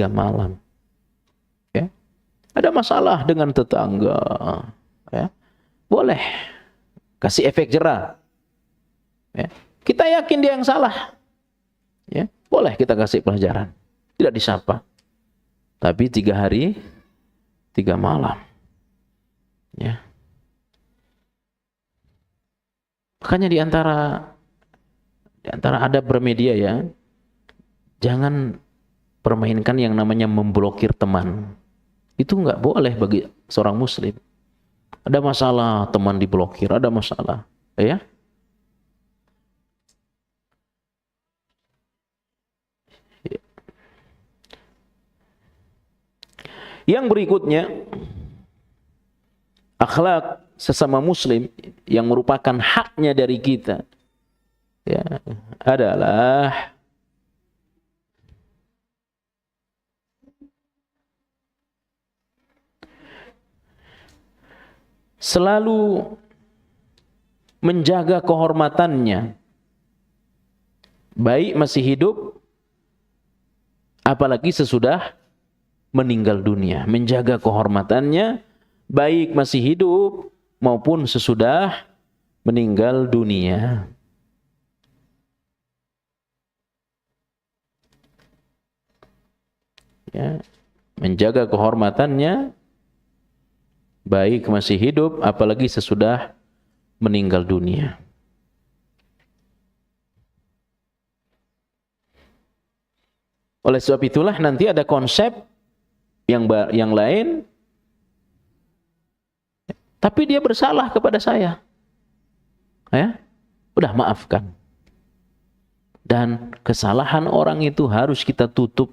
malam. Ya. Ada masalah dengan tetangga, ya. Boleh kasih efek jerah. Ya. Kita yakin dia yang salah, ya. Boleh kita kasih pelajaran, tidak disapa. Tapi 3 hari 3 malam. Ya. Makanya di antara adab bermedia, ya, jangan permainkan yang namanya memblokir teman. Itu nggak boleh bagi seorang muslim. Ada masalah, teman diblokir, ada masalah, ya. Yang berikutnya, akhlak sesama muslim yang merupakan haknya dari kita, ya, adalah selalu menjaga kehormatannya, baik masih hidup, apalagi sesudah meninggal dunia. Menjaga kehormatannya, baik masih hidup maupun sesudah meninggal dunia. Ya, menjaga kehormatannya, baik masih hidup, apalagi sesudah meninggal dunia. Oleh sebab itulah nanti ada konsep yang lain, tapi dia bersalah kepada saya, ya, udah maafkan. Dan kesalahan orang itu harus kita tutup,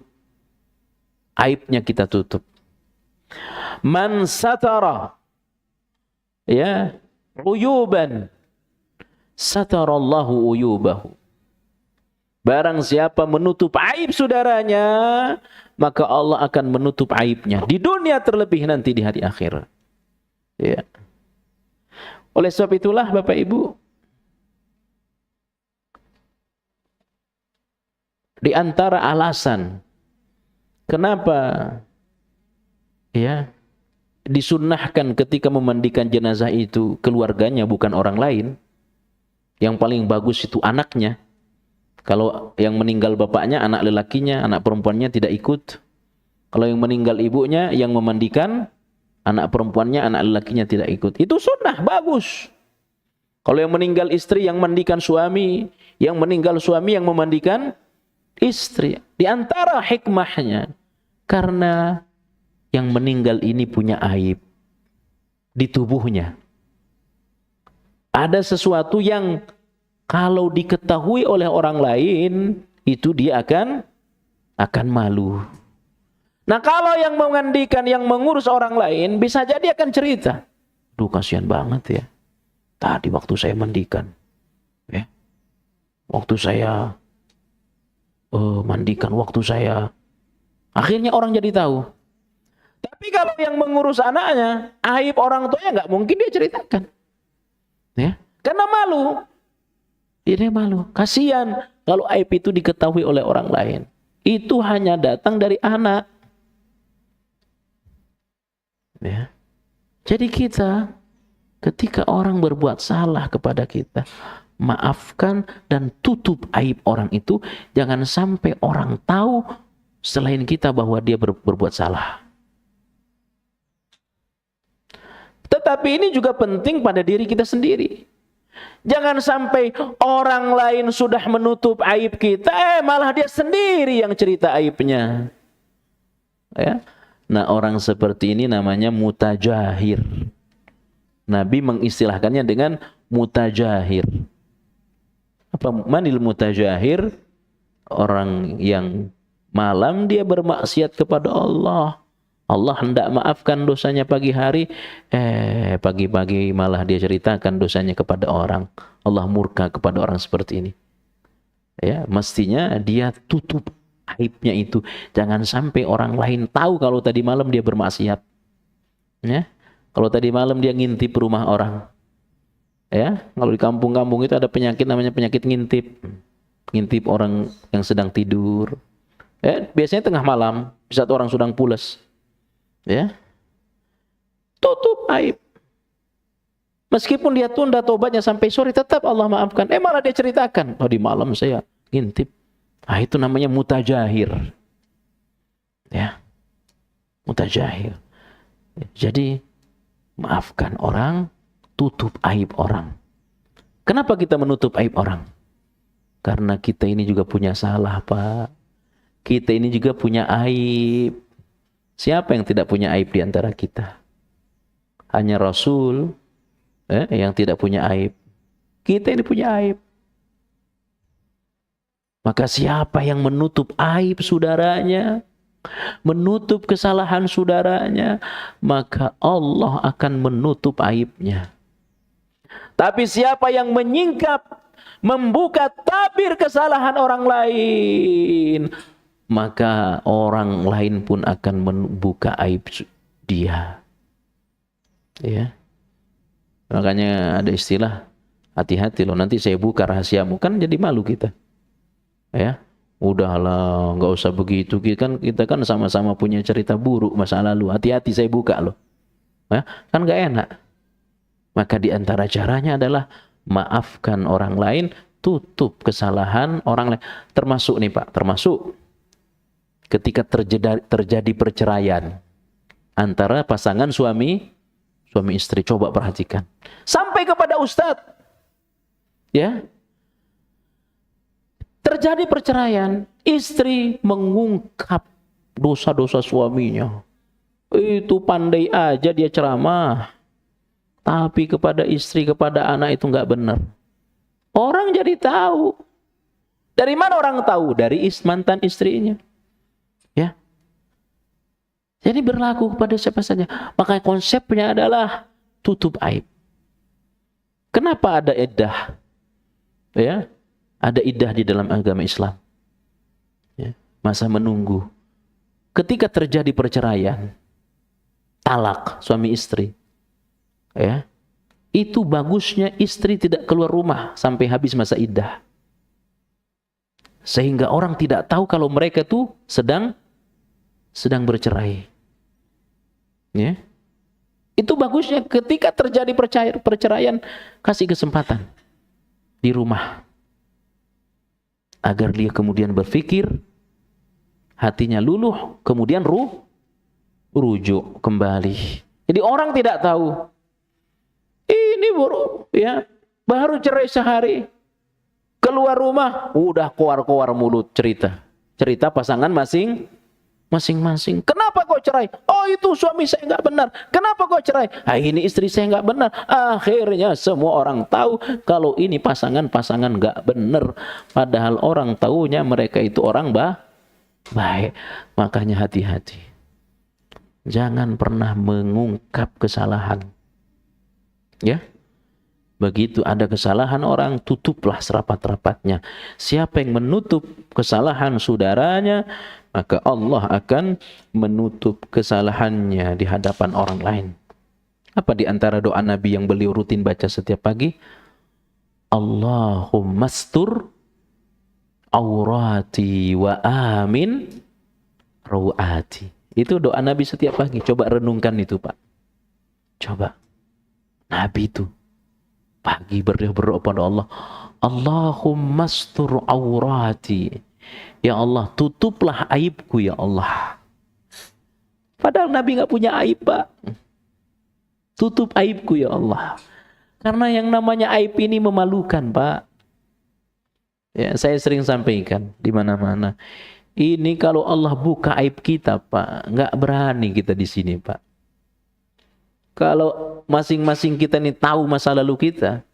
aibnya kita tutup. Man satara, ya, uyuban, satarallahu uyubahu. Barang siapa menutup aib saudaranya, maka Allah akan menutup aibnya di dunia, terlebih nanti di hari akhir. Ya. Oleh sebab itulah Bapak Ibu, di antara alasan kenapa, ya, disunnahkan ketika memandikan jenazah itu keluarganya bukan orang lain, yang paling bagus itu anaknya. Kalau yang meninggal bapaknya, anak lelakinya, anak perempuannya tidak ikut. Kalau yang meninggal ibunya, yang memandikan, anak perempuannya, anak lelakinya tidak ikut. Itu sunnah, bagus. Kalau yang meninggal istri, yang memandikan suami, yang meninggal suami, yang memandikan istri. Di antara hikmahnya, karena yang meninggal ini punya aib di tubuhnya. Ada sesuatu yang kalau diketahui oleh orang lain, itu dia akan malu. Nah, kalau yang memandikan, yang mengurus orang lain, bisa jadi akan cerita. Duh, kasihan banget ya. Tadi waktu saya mandikan, ya, waktu saya mandikan, waktu saya. Akhirnya orang jadi tahu. Tapi kalau yang mengurus anaknya, aib orang tuanya nggak mungkin dia ceritakan, ya, karena malu. Dia malu. Kasihan kalau aib itu diketahui oleh orang lain. Itu hanya datang dari anak. Ya. Jadi kita, ketika orang berbuat salah kepada kita, maafkan dan tutup aib orang itu. Jangan sampai orang tahu selain kita bahwa dia berbuat salah. Tetapi ini juga penting pada diri kita sendiri. Jangan sampai orang lain sudah menutup aib kita, malah dia sendiri yang cerita aibnya. Ya. Nah, orang seperti ini namanya mutajahir. Nabi mengistilahkannya dengan mutajahir. Apa manil mutajahir? Orang yang malam dia bermaksiat kepada Allah. Allah hendak maafkan dosanya pagi hari, pagi-pagi malah dia ceritakan dosanya kepada orang. Allah murka kepada orang seperti ini. Ya, mestinya dia tutup aibnya itu. Jangan sampai orang lain tahu kalau tadi malam dia bermaksiat. Ya, kalau tadi malam dia ngintip rumah orang. Ya, kalau di kampung-kampung itu ada penyakit namanya penyakit ngintip. Ngintip orang yang sedang tidur. Ya, biasanya tengah malam, di saat orang sedang pulas. Ya, tutup aib. Meskipun dia tunda tobatnya sampai sore, tetap Allah maafkan. Malah dia ceritakan, oh di malam saya ngintip. Itu namanya mutajahir. Ya, mutajahir. Jadi maafkan orang, tutup aib orang. Kenapa kita menutup aib orang? Karena kita ini juga punya salah, Pak. Kita ini juga punya aib. Siapa yang tidak punya aib di antara kita? Hanya Rasul yang tidak punya aib. Kita ini punya aib. Maka siapa yang menutup aib saudaranya, menutup kesalahan saudaranya, maka Allah akan menutup aibnya. Tapi siapa yang menyingkap, membuka tabir kesalahan orang lain, maka orang lain pun akan membuka aib dia. Ya. Makanya ada istilah, hati-hati loh, nanti saya buka rahasiamu, kan jadi malu kita. Ya. Udahlah, nggak usah begitu. Kita kan sama-sama punya cerita buruk masa lalu. Hati-hati saya buka loh. Ya, kan nggak enak. Maka di antara caranya adalah maafkan orang lain, tutup kesalahan orang lain. Termasuk nih Pak, termasuk ketika terjadi perceraian antara pasangan suami istri. Coba perhatikan. Sampai kepada ustadz. Ya. Terjadi perceraian, istri mengungkap dosa-dosa suaminya. Itu pandai aja dia ceramah. Tapi kepada istri, kepada anak itu nggak benar. Orang jadi tahu. Dari mana orang tahu? Dari mantan istrinya. Ya. Jadi berlaku kepada siapa saja. Maka konsepnya adalah tutup aib. Kenapa ada iddah? Ya. Ada iddah di dalam agama Islam. Ya, masa menunggu. Ketika terjadi perceraian, talak suami istri, ya, itu bagusnya istri tidak keluar rumah sampai habis masa iddah. Sehingga orang tidak tahu kalau mereka tuh sedang bercerai. Ya. Itu bagusnya ketika terjadi perceraian, kasih kesempatan di rumah. Agar dia kemudian berpikir, hatinya luluh, kemudian rujuk kembali. Jadi orang tidak tahu. Ini baru cerai sehari. Keluar rumah, udah keluar mulut cerita pasangan masing-masing. Kenapa kok cerai? Oh, itu suami saya nggak benar. Kenapa kok cerai? Ini istri saya nggak benar. Akhirnya semua orang tahu kalau ini pasangan nggak benar. Padahal orang taunya mereka itu orang baik. Makanya hati-hati. Jangan pernah mengungkap kesalahan. Ya. Begitu ada kesalahan orang, tutuplah serapat-rapatnya. Siapa yang menutup kesalahan saudaranya, maka Allah akan menutup kesalahannya di hadapan orang lain. Apa di antara doa Nabi yang beliau rutin baca setiap pagi? Allahumma astur aurati wa amin rawati. Itu doa Nabi setiap pagi. Coba renungkan itu, Pak. Coba. Nabi itu pagi berdoa pada Allah. Allahumma astur aurati. Ya Allah, tutuplah aibku ya Allah. Padahal Nabi nggak punya aib, Pak. Tutup aibku ya Allah. Karena yang namanya aib ini memalukan, Pak. Ya, saya sering sampaikan di mana-mana. Ini kalau Allah buka aib kita, Pak, nggak berani kita di sini, Pak. Kalau masing-masing kita nih tahu masa lalu kita,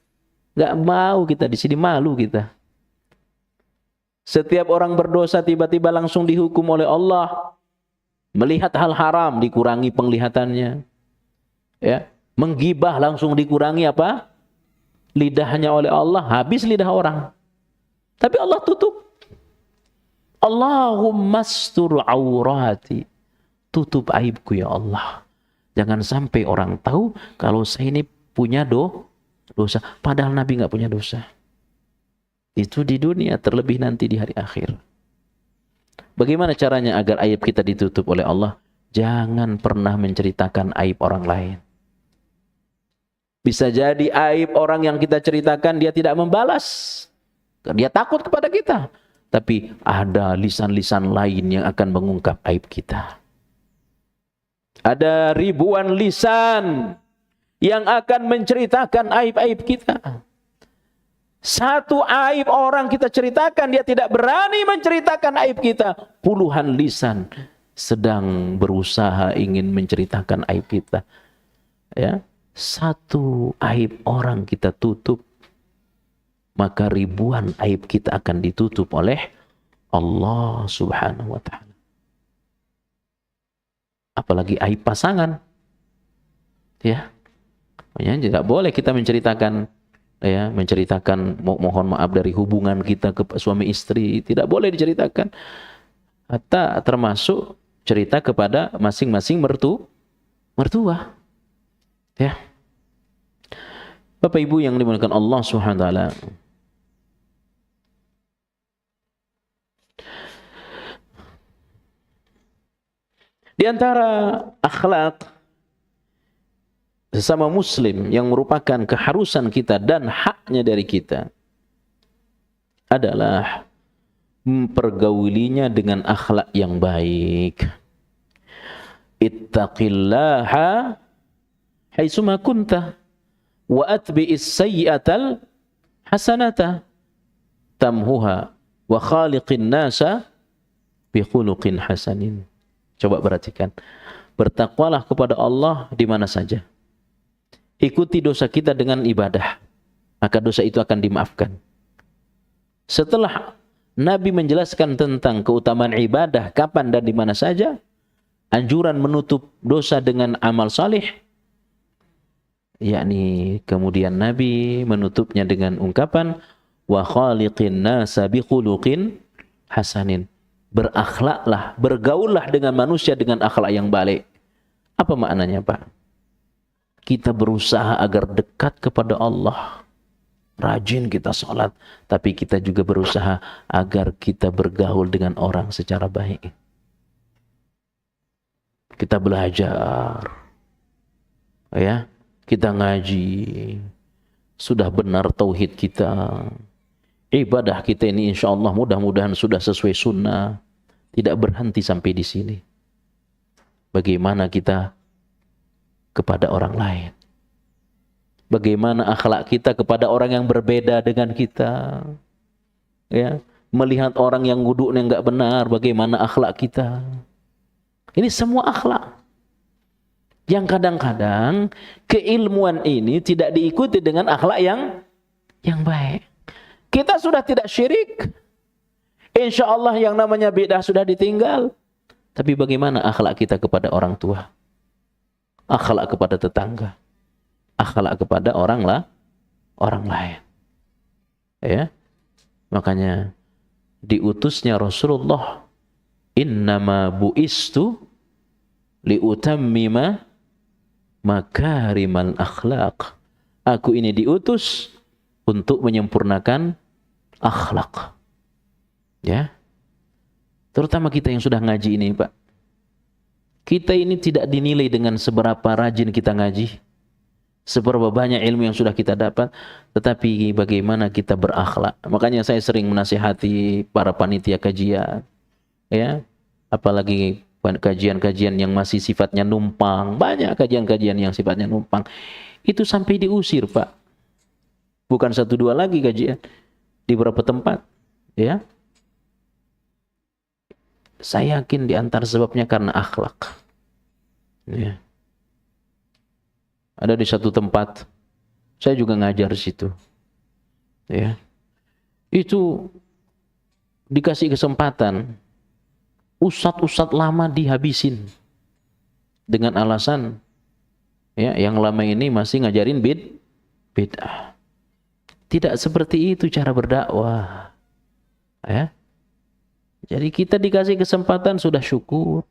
nggak mau kita di sini, malu kita. Setiap orang berdosa tiba-tiba langsung dihukum oleh Allah. Melihat hal haram dikurangi penglihatannya. Ya, menggibah langsung dikurangi apa? Lidahnya oleh Allah, habis lidah orang. Tapi Allah tutup. Allahumma astur aurati. Tutup aibku ya Allah. Jangan sampai orang tahu kalau saya ini punya dosa. Padahal Nabi nggak punya dosa. Itu di dunia, terlebih nanti di hari akhir. Bagaimana caranya agar aib kita ditutup oleh Allah? Jangan pernah menceritakan aib orang lain. Bisa jadi aib orang yang kita ceritakan dia tidak membalas. Dia takut kepada kita. Tapi ada lisan-lisan lain yang akan mengungkap aib kita. Ada ribuan lisan yang akan menceritakan aib-aib kita. Satu aib orang kita ceritakan, dia tidak berani menceritakan aib kita. Puluhan lisan sedang berusaha ingin menceritakan aib kita. Ya, satu aib orang kita tutup, maka ribuan aib kita akan ditutup oleh Allah Subhanahu wa ta'ala. apalagi aib pasangan. Ya. Makanya tidak boleh kita menceritakan mohon maaf dari hubungan kita ke suami istri, tidak boleh diceritakan. Hatta termasuk cerita kepada masing-masing mertua. Ya. Bapak Ibu yang dimuliakan Allah Subhanahu wa taala. Di antara akhlak sesama muslim yang merupakan keharusan kita dan haknya dari kita adalah mempergaulinya dengan akhlak yang baik. Ittaqillaha haitsuma kunta wa atbi'is sayyi'atal hasanata tamhuha wa khaliqin nasa bi khuluqin hasanin. Coba perhatikan. Bertakwalah kepada Allah di mana saja. Ikuti dosa kita dengan ibadah, maka dosa itu akan dimaafkan. Setelah Nabi menjelaskan tentang keutamaan ibadah kapan dan di mana saja, anjuran menutup dosa dengan amal salih, yakni kemudian Nabi menutupnya dengan ungkapan wa khaliqin nasa bi khuluqin hasanin. Berakhlaklah, bergaullah dengan manusia dengan akhlak yang baik. Apa maknanya, Pak? Kita berusaha agar dekat kepada Allah. Rajin kita sholat, tapi kita juga berusaha agar kita bergaul dengan orang secara baik. Kita belajar, ya, kita ngaji, sudah benar tauhid kita, ibadah kita ini insya Allah mudah-mudahan sudah sesuai sunnah, tidak berhenti sampai di sini. Bagaimana kita kepada orang lain? Bagaimana akhlak kita kepada orang yang berbeda dengan kita? Ya, melihat orang yang wudhunya enggak benar, bagaimana akhlak kita? Ini semua akhlak. Yang kadang-kadang keilmuan ini tidak diikuti dengan akhlak yang baik. Kita sudah tidak syirik. Insya Allah yang namanya bid'ah sudah ditinggal. Tapi bagaimana akhlak kita kepada orang tua? Akhlak kepada tetangga? Akhlak kepada orang lain. Ya. Makanya diutusnya Rasulullah, innama bu'istu liutammima makarimal akhlaq. Aku ini diutus untuk menyempurnakan akhlak. Ya. Terutama kita yang sudah ngaji ini, Pak. Kita ini tidak dinilai dengan seberapa rajin kita ngaji, seberapa banyak ilmu yang sudah kita dapat, tetapi bagaimana kita berakhlak. Makanya saya sering menasihati para panitia kajian, ya, apalagi kajian-kajian yang masih sifatnya numpang. Banyak kajian-kajian yang sifatnya numpang. Itu sampai diusir, Pak. Bukan 1-2 lagi kajian di beberapa tempat, ya. Saya yakin di antara sebabnya karena akhlak. Ya. Ada di satu tempat, saya juga ngajar di situ. Ya. Itu dikasih kesempatan, ustadz lama dihabisin dengan alasan, ya, yang lama ini masih ngajarin bid'ah. Tidak seperti itu cara berdakwah. Ya. Jadi kita dikasih kesempatan sudah syukur.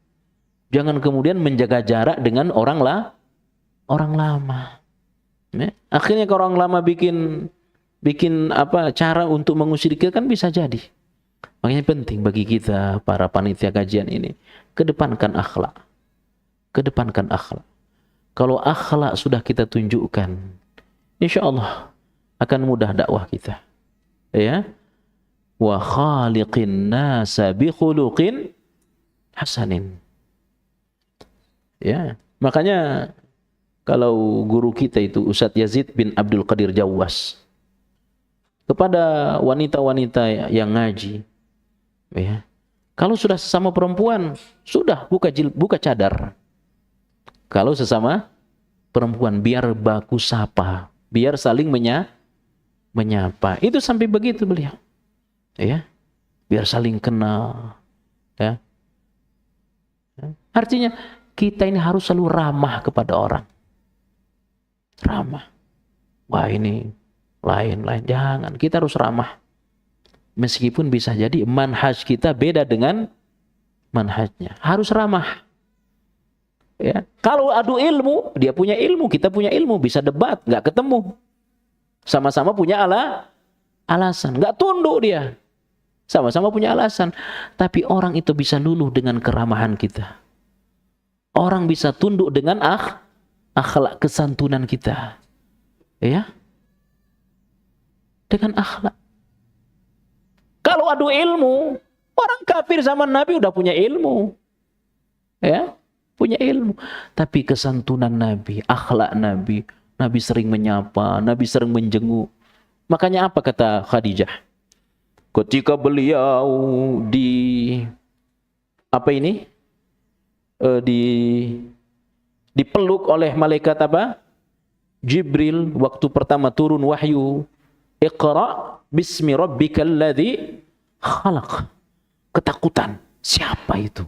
Jangan kemudian menjaga jarak dengan orang lama. Ya. Akhirnya kalau orang lama bikin apa cara untuk mengusir kita kan bisa jadi. Makanya penting bagi kita para panitia kajian ini kedepankan akhlak. Kedepankan akhlak. Kalau akhlak sudah kita tunjukkan, insya Allah akan mudah dakwah kita. Ya. Wa khaliqin nasa bi khuluqin hasanin. Ya, makanya kalau guru kita itu Ustadz Yazid bin Abdul Qadir Jawas kepada wanita-wanita yang ngaji, ya, kalau sudah sesama perempuan sudah buka cadar. Kalau sesama perempuan biar baku sapa, biar saling menyapa. Itu sampai begitu beliau. Ya, biar saling kenal. Ya. Artinya kita ini harus selalu ramah kepada orang. Ramah. Wah ini lain. Jangan, kita harus ramah. Meskipun bisa jadi manhaj kita beda dengan manhajnya. Harus ramah. Ya. Kalau adu ilmu, dia punya ilmu, kita punya ilmu, bisa debat, nggak ketemu. Sama-sama punya alasan, nggak tunduk dia. Sama-sama punya alasan. Tapi orang itu bisa luluh dengan keramahan kita. Orang bisa tunduk dengan akhlak kesantunan kita. Ya. Dengan akhlak. Kalau adu ilmu, orang kafir zaman Nabi udah punya ilmu. Ya, punya ilmu. Tapi kesantunan Nabi, akhlak Nabi, Nabi sering menyapa, Nabi sering menjenguk. Makanya apa kata Khadijah? Ketika beliau dipeluk oleh malaikat apa? Jibril waktu pertama turun wahyu. Iqra bismi rabbikal ladzi khalaq. Ketakutan. Siapa itu?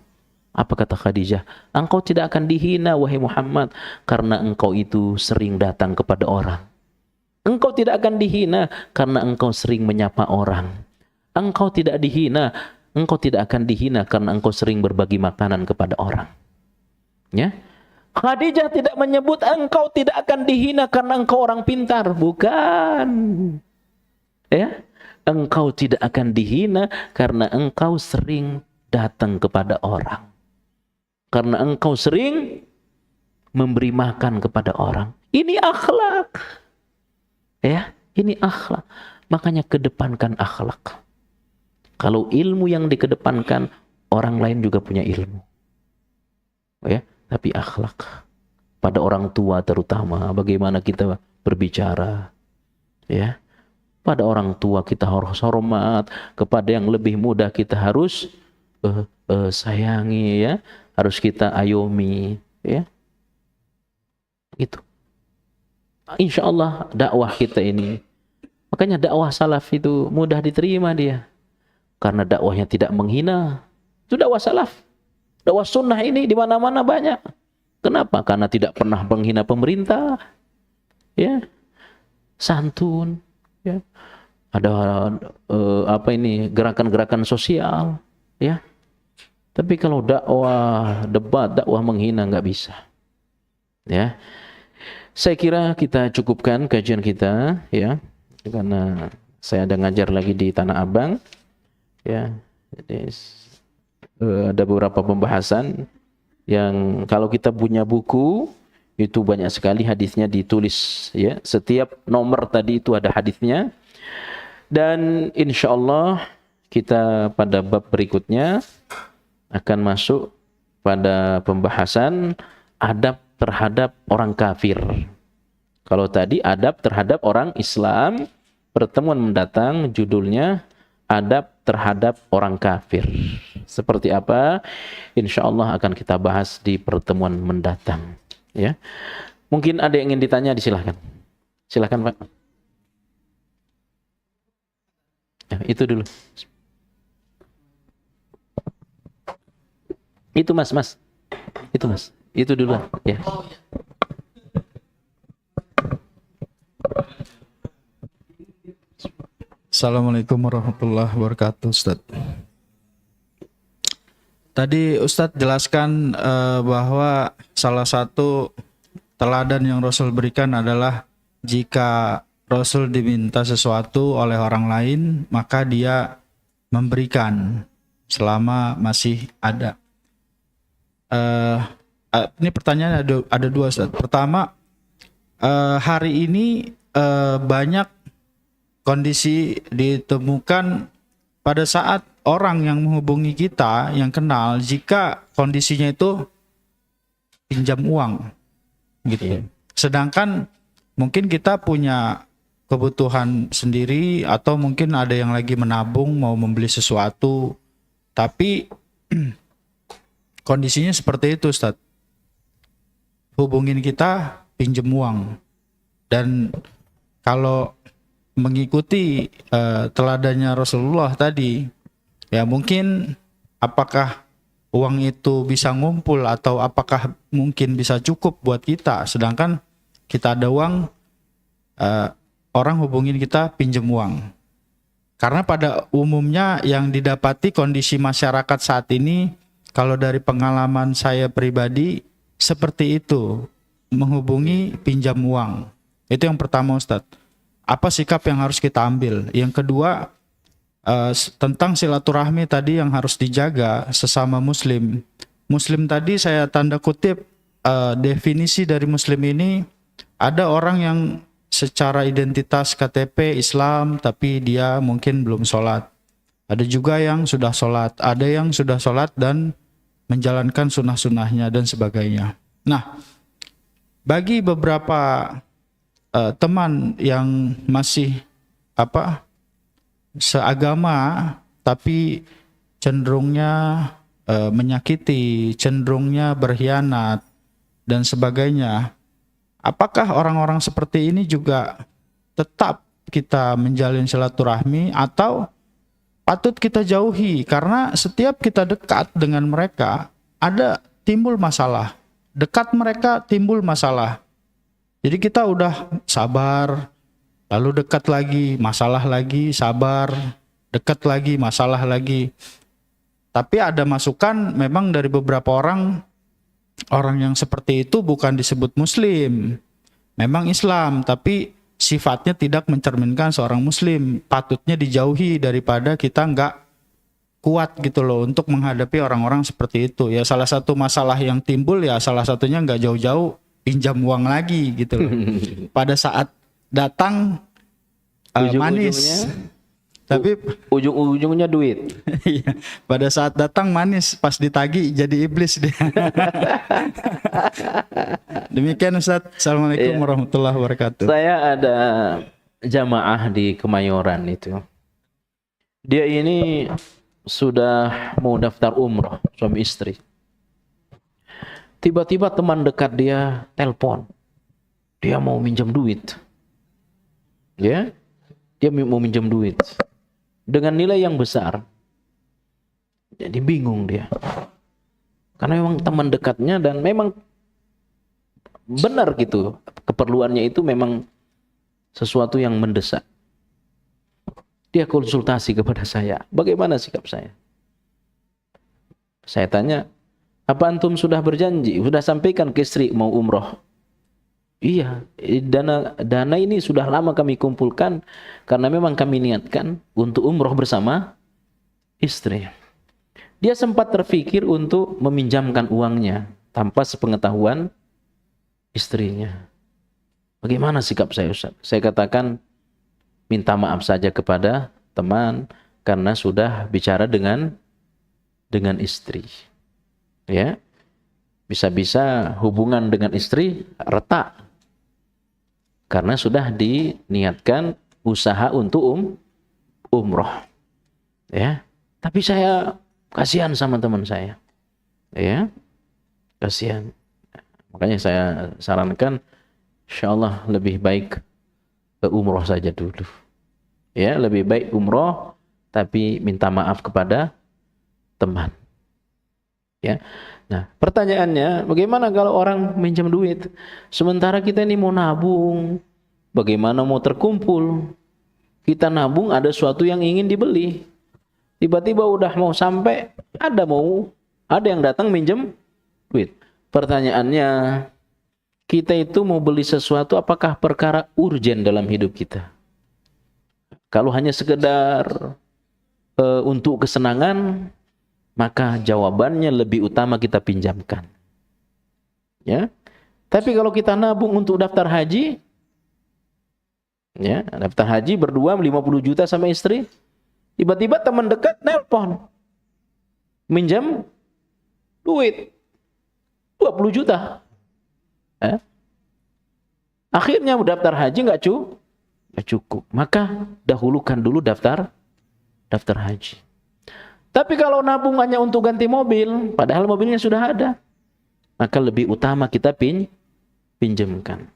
Apa kata Khadijah? Engkau tidak akan dihina wahai Muhammad karena engkau itu sering datang kepada orang. Engkau tidak akan dihina karena engkau sering menyapa orang. Engkau tidak akan dihina karena engkau sering berbagi makanan kepada orang. Ya. Khadijah tidak menyebut engkau tidak akan dihina karena engkau orang pintar, bukan. Ya. Engkau tidak akan dihina karena engkau sering datang kepada orang. Karena engkau sering memberi makan kepada orang. Ini akhlak. Ya, ini akhlak. Makanya kedepankan akhlak. Kalau ilmu yang dikedepankan, orang lain juga punya ilmu. Ya, tapi akhlak. Pada orang tua terutama, bagaimana kita berbicara. Ya. Pada orang tua kita harus hormat, kepada yang lebih muda kita harus sayangi, ya, harus kita ayomi, ya, itu. Insya Allah dakwah kita ini, makanya dakwah salaf itu mudah diterima dia, karena dakwahnya tidak menghina. Itu dakwah salaf, dakwah sunnah ini di mana-mana banyak. Kenapa? Karena tidak pernah menghina pemerintah, ya, santun, ya. Ada gerakan-gerakan sosial, ya. Tapi kalau dakwah debat, dakwah menghina nggak bisa. Ya. Saya kira kita cukupkan kajian kita, ya. Karena saya ada ngajar lagi di Tanah Abang, ya. Jadi ada beberapa pembahasan yang kalau kita punya buku itu banyak sekali hadisnya ditulis, ya. Setiap nomor tadi itu ada hadisnya. Dan insya Allah kita pada bab berikutnya akan masuk pada pembahasan adab terhadap orang kafir. Kalau tadi adab terhadap orang Islam, pertemuan mendatang judulnya adab terhadap orang kafir. Seperti apa? Insya Allah akan kita bahas di pertemuan mendatang. Ya, mungkin ada yang ingin ditanya, disilahkan. Silahkan Pak. Ya, itu dulu. Itu mas. Itu mas. Itu dulu. Ya. Assalamualaikum warahmatullahi wabarakatuh, Ustaz. Tadi Ustaz jelaskan bahwa salah satu teladan yang Rasul berikan adalah jika Rasul diminta sesuatu oleh orang lain, maka dia memberikan selama masih ada. Ini pertanyaan ada dua, Ustaz. Pertama, hari ini banyak kondisi ditemukan pada saat orang yang menghubungi kita, yang kenal, jika kondisinya itu pinjam uang, gitu. Sedangkan mungkin kita punya kebutuhan sendiri, atau mungkin ada yang lagi menabung mau membeli sesuatu, tapi kondisinya seperti itu, Ustaz. Hubungin kita pinjam uang. Dan kalau mengikuti teladannya Rasulullah tadi, ya mungkin apakah uang itu bisa ngumpul atau apakah mungkin bisa cukup buat kita, sedangkan kita ada uang, orang hubungin kita pinjam uang. Karena pada umumnya yang didapati kondisi masyarakat saat ini, kalau dari pengalaman saya pribadi seperti itu, menghubungi pinjam uang. Itu yang pertama, Ustadz. Apa sikap yang harus kita ambil? Yang kedua, tentang silaturahmi tadi yang harus dijaga sesama muslim. Muslim tadi saya tanda kutip, definisi dari muslim ini, ada orang yang secara identitas KTP Islam tapi dia mungkin belum sholat. Ada juga yang sudah sholat, ada yang sudah sholat dan menjalankan sunnah-sunnahnya dan sebagainya. Nah, bagi beberapa teman yang masih seagama tapi cenderungnya menyakiti, cenderungnya berkhianat dan sebagainya, apakah orang-orang seperti ini juga tetap kita menjalin silaturahmi atau patut kita jauhi? Karena setiap kita dekat dengan mereka ada timbul masalah, dekat mereka timbul masalah. Jadi kita udah sabar, lalu dekat lagi, masalah lagi, sabar, dekat lagi, masalah lagi. Tapi ada masukan memang dari beberapa orang yang seperti itu bukan disebut muslim, memang Islam, tapi sifatnya tidak mencerminkan seorang muslim, patutnya dijauhi daripada kita nggak kuat gitu loh untuk menghadapi orang-orang seperti itu. Ya salah satu masalah yang timbul ya salah satunya nggak jauh-jauh pinjam uang lagi gitu loh. Pada saat datang manis, tapi ujung-ujungnya duit. iya, pada saat datang manis, pas ditagi jadi iblis dia. Demikian Ustadz. Assalamualaikum warahmatullahi wabarakatuh. Saya ada jamaah di Kemayoran itu. Dia ini sudah mau daftar umroh, suami istri. Tiba-tiba teman dekat dia telepon. Dia mau minjam duit. Ya, dia mau minjam duit dengan nilai yang besar. Jadi bingung dia. Karena memang teman dekatnya dan memang benar gitu. Keperluannya itu memang sesuatu yang mendesak. Dia konsultasi kepada saya. Bagaimana sikap saya? Saya tanya, apa antum sudah berjanji? Sudah sampaikan ke istri mau umroh? Iya, dana ini sudah lama kami kumpulkan karena memang kami niatkan untuk umroh bersama istri. Dia sempat terfikir untuk meminjamkan uangnya tanpa sepengetahuan istrinya. Bagaimana sikap saya, Ustaz? Saya katakan minta maaf saja kepada teman karena sudah bicara dengan istri. Ya. Bisa-bisa hubungan dengan istri retak. Karena sudah diniatkan usaha untuk umroh. Ya. Tapi saya kasihan sama teman saya. Ya. Kasihan. Makanya saya sarankan insyaallah lebih baik umroh saja dulu. Ya, lebih baik umroh tapi minta maaf kepada teman. Ya. Nah, pertanyaannya, bagaimana kalau orang minjam duit? Sementara kita ini mau nabung, bagaimana mau terkumpul? Kita nabung ada sesuatu yang ingin dibeli. Tiba-tiba udah mau sampai, ada yang datang minjem duit. Pertanyaannya, kita itu mau beli sesuatu apakah perkara urgen dalam hidup kita? Kalau hanya sekedar untuk kesenangan, maka jawabannya lebih utama kita pinjamkan. Ya. Tapi kalau kita nabung untuk daftar haji, ya, daftar haji berdua 50 juta sama istri, tiba-tiba teman dekat nelpon, minjam duit 20 juta. Ya. Akhirnya daftar haji nggak cukup. Maka dahulukan dulu daftar haji. Tapi kalau nabung hanya untuk ganti mobil, padahal mobilnya sudah ada, maka lebih utama kita pinjamkan.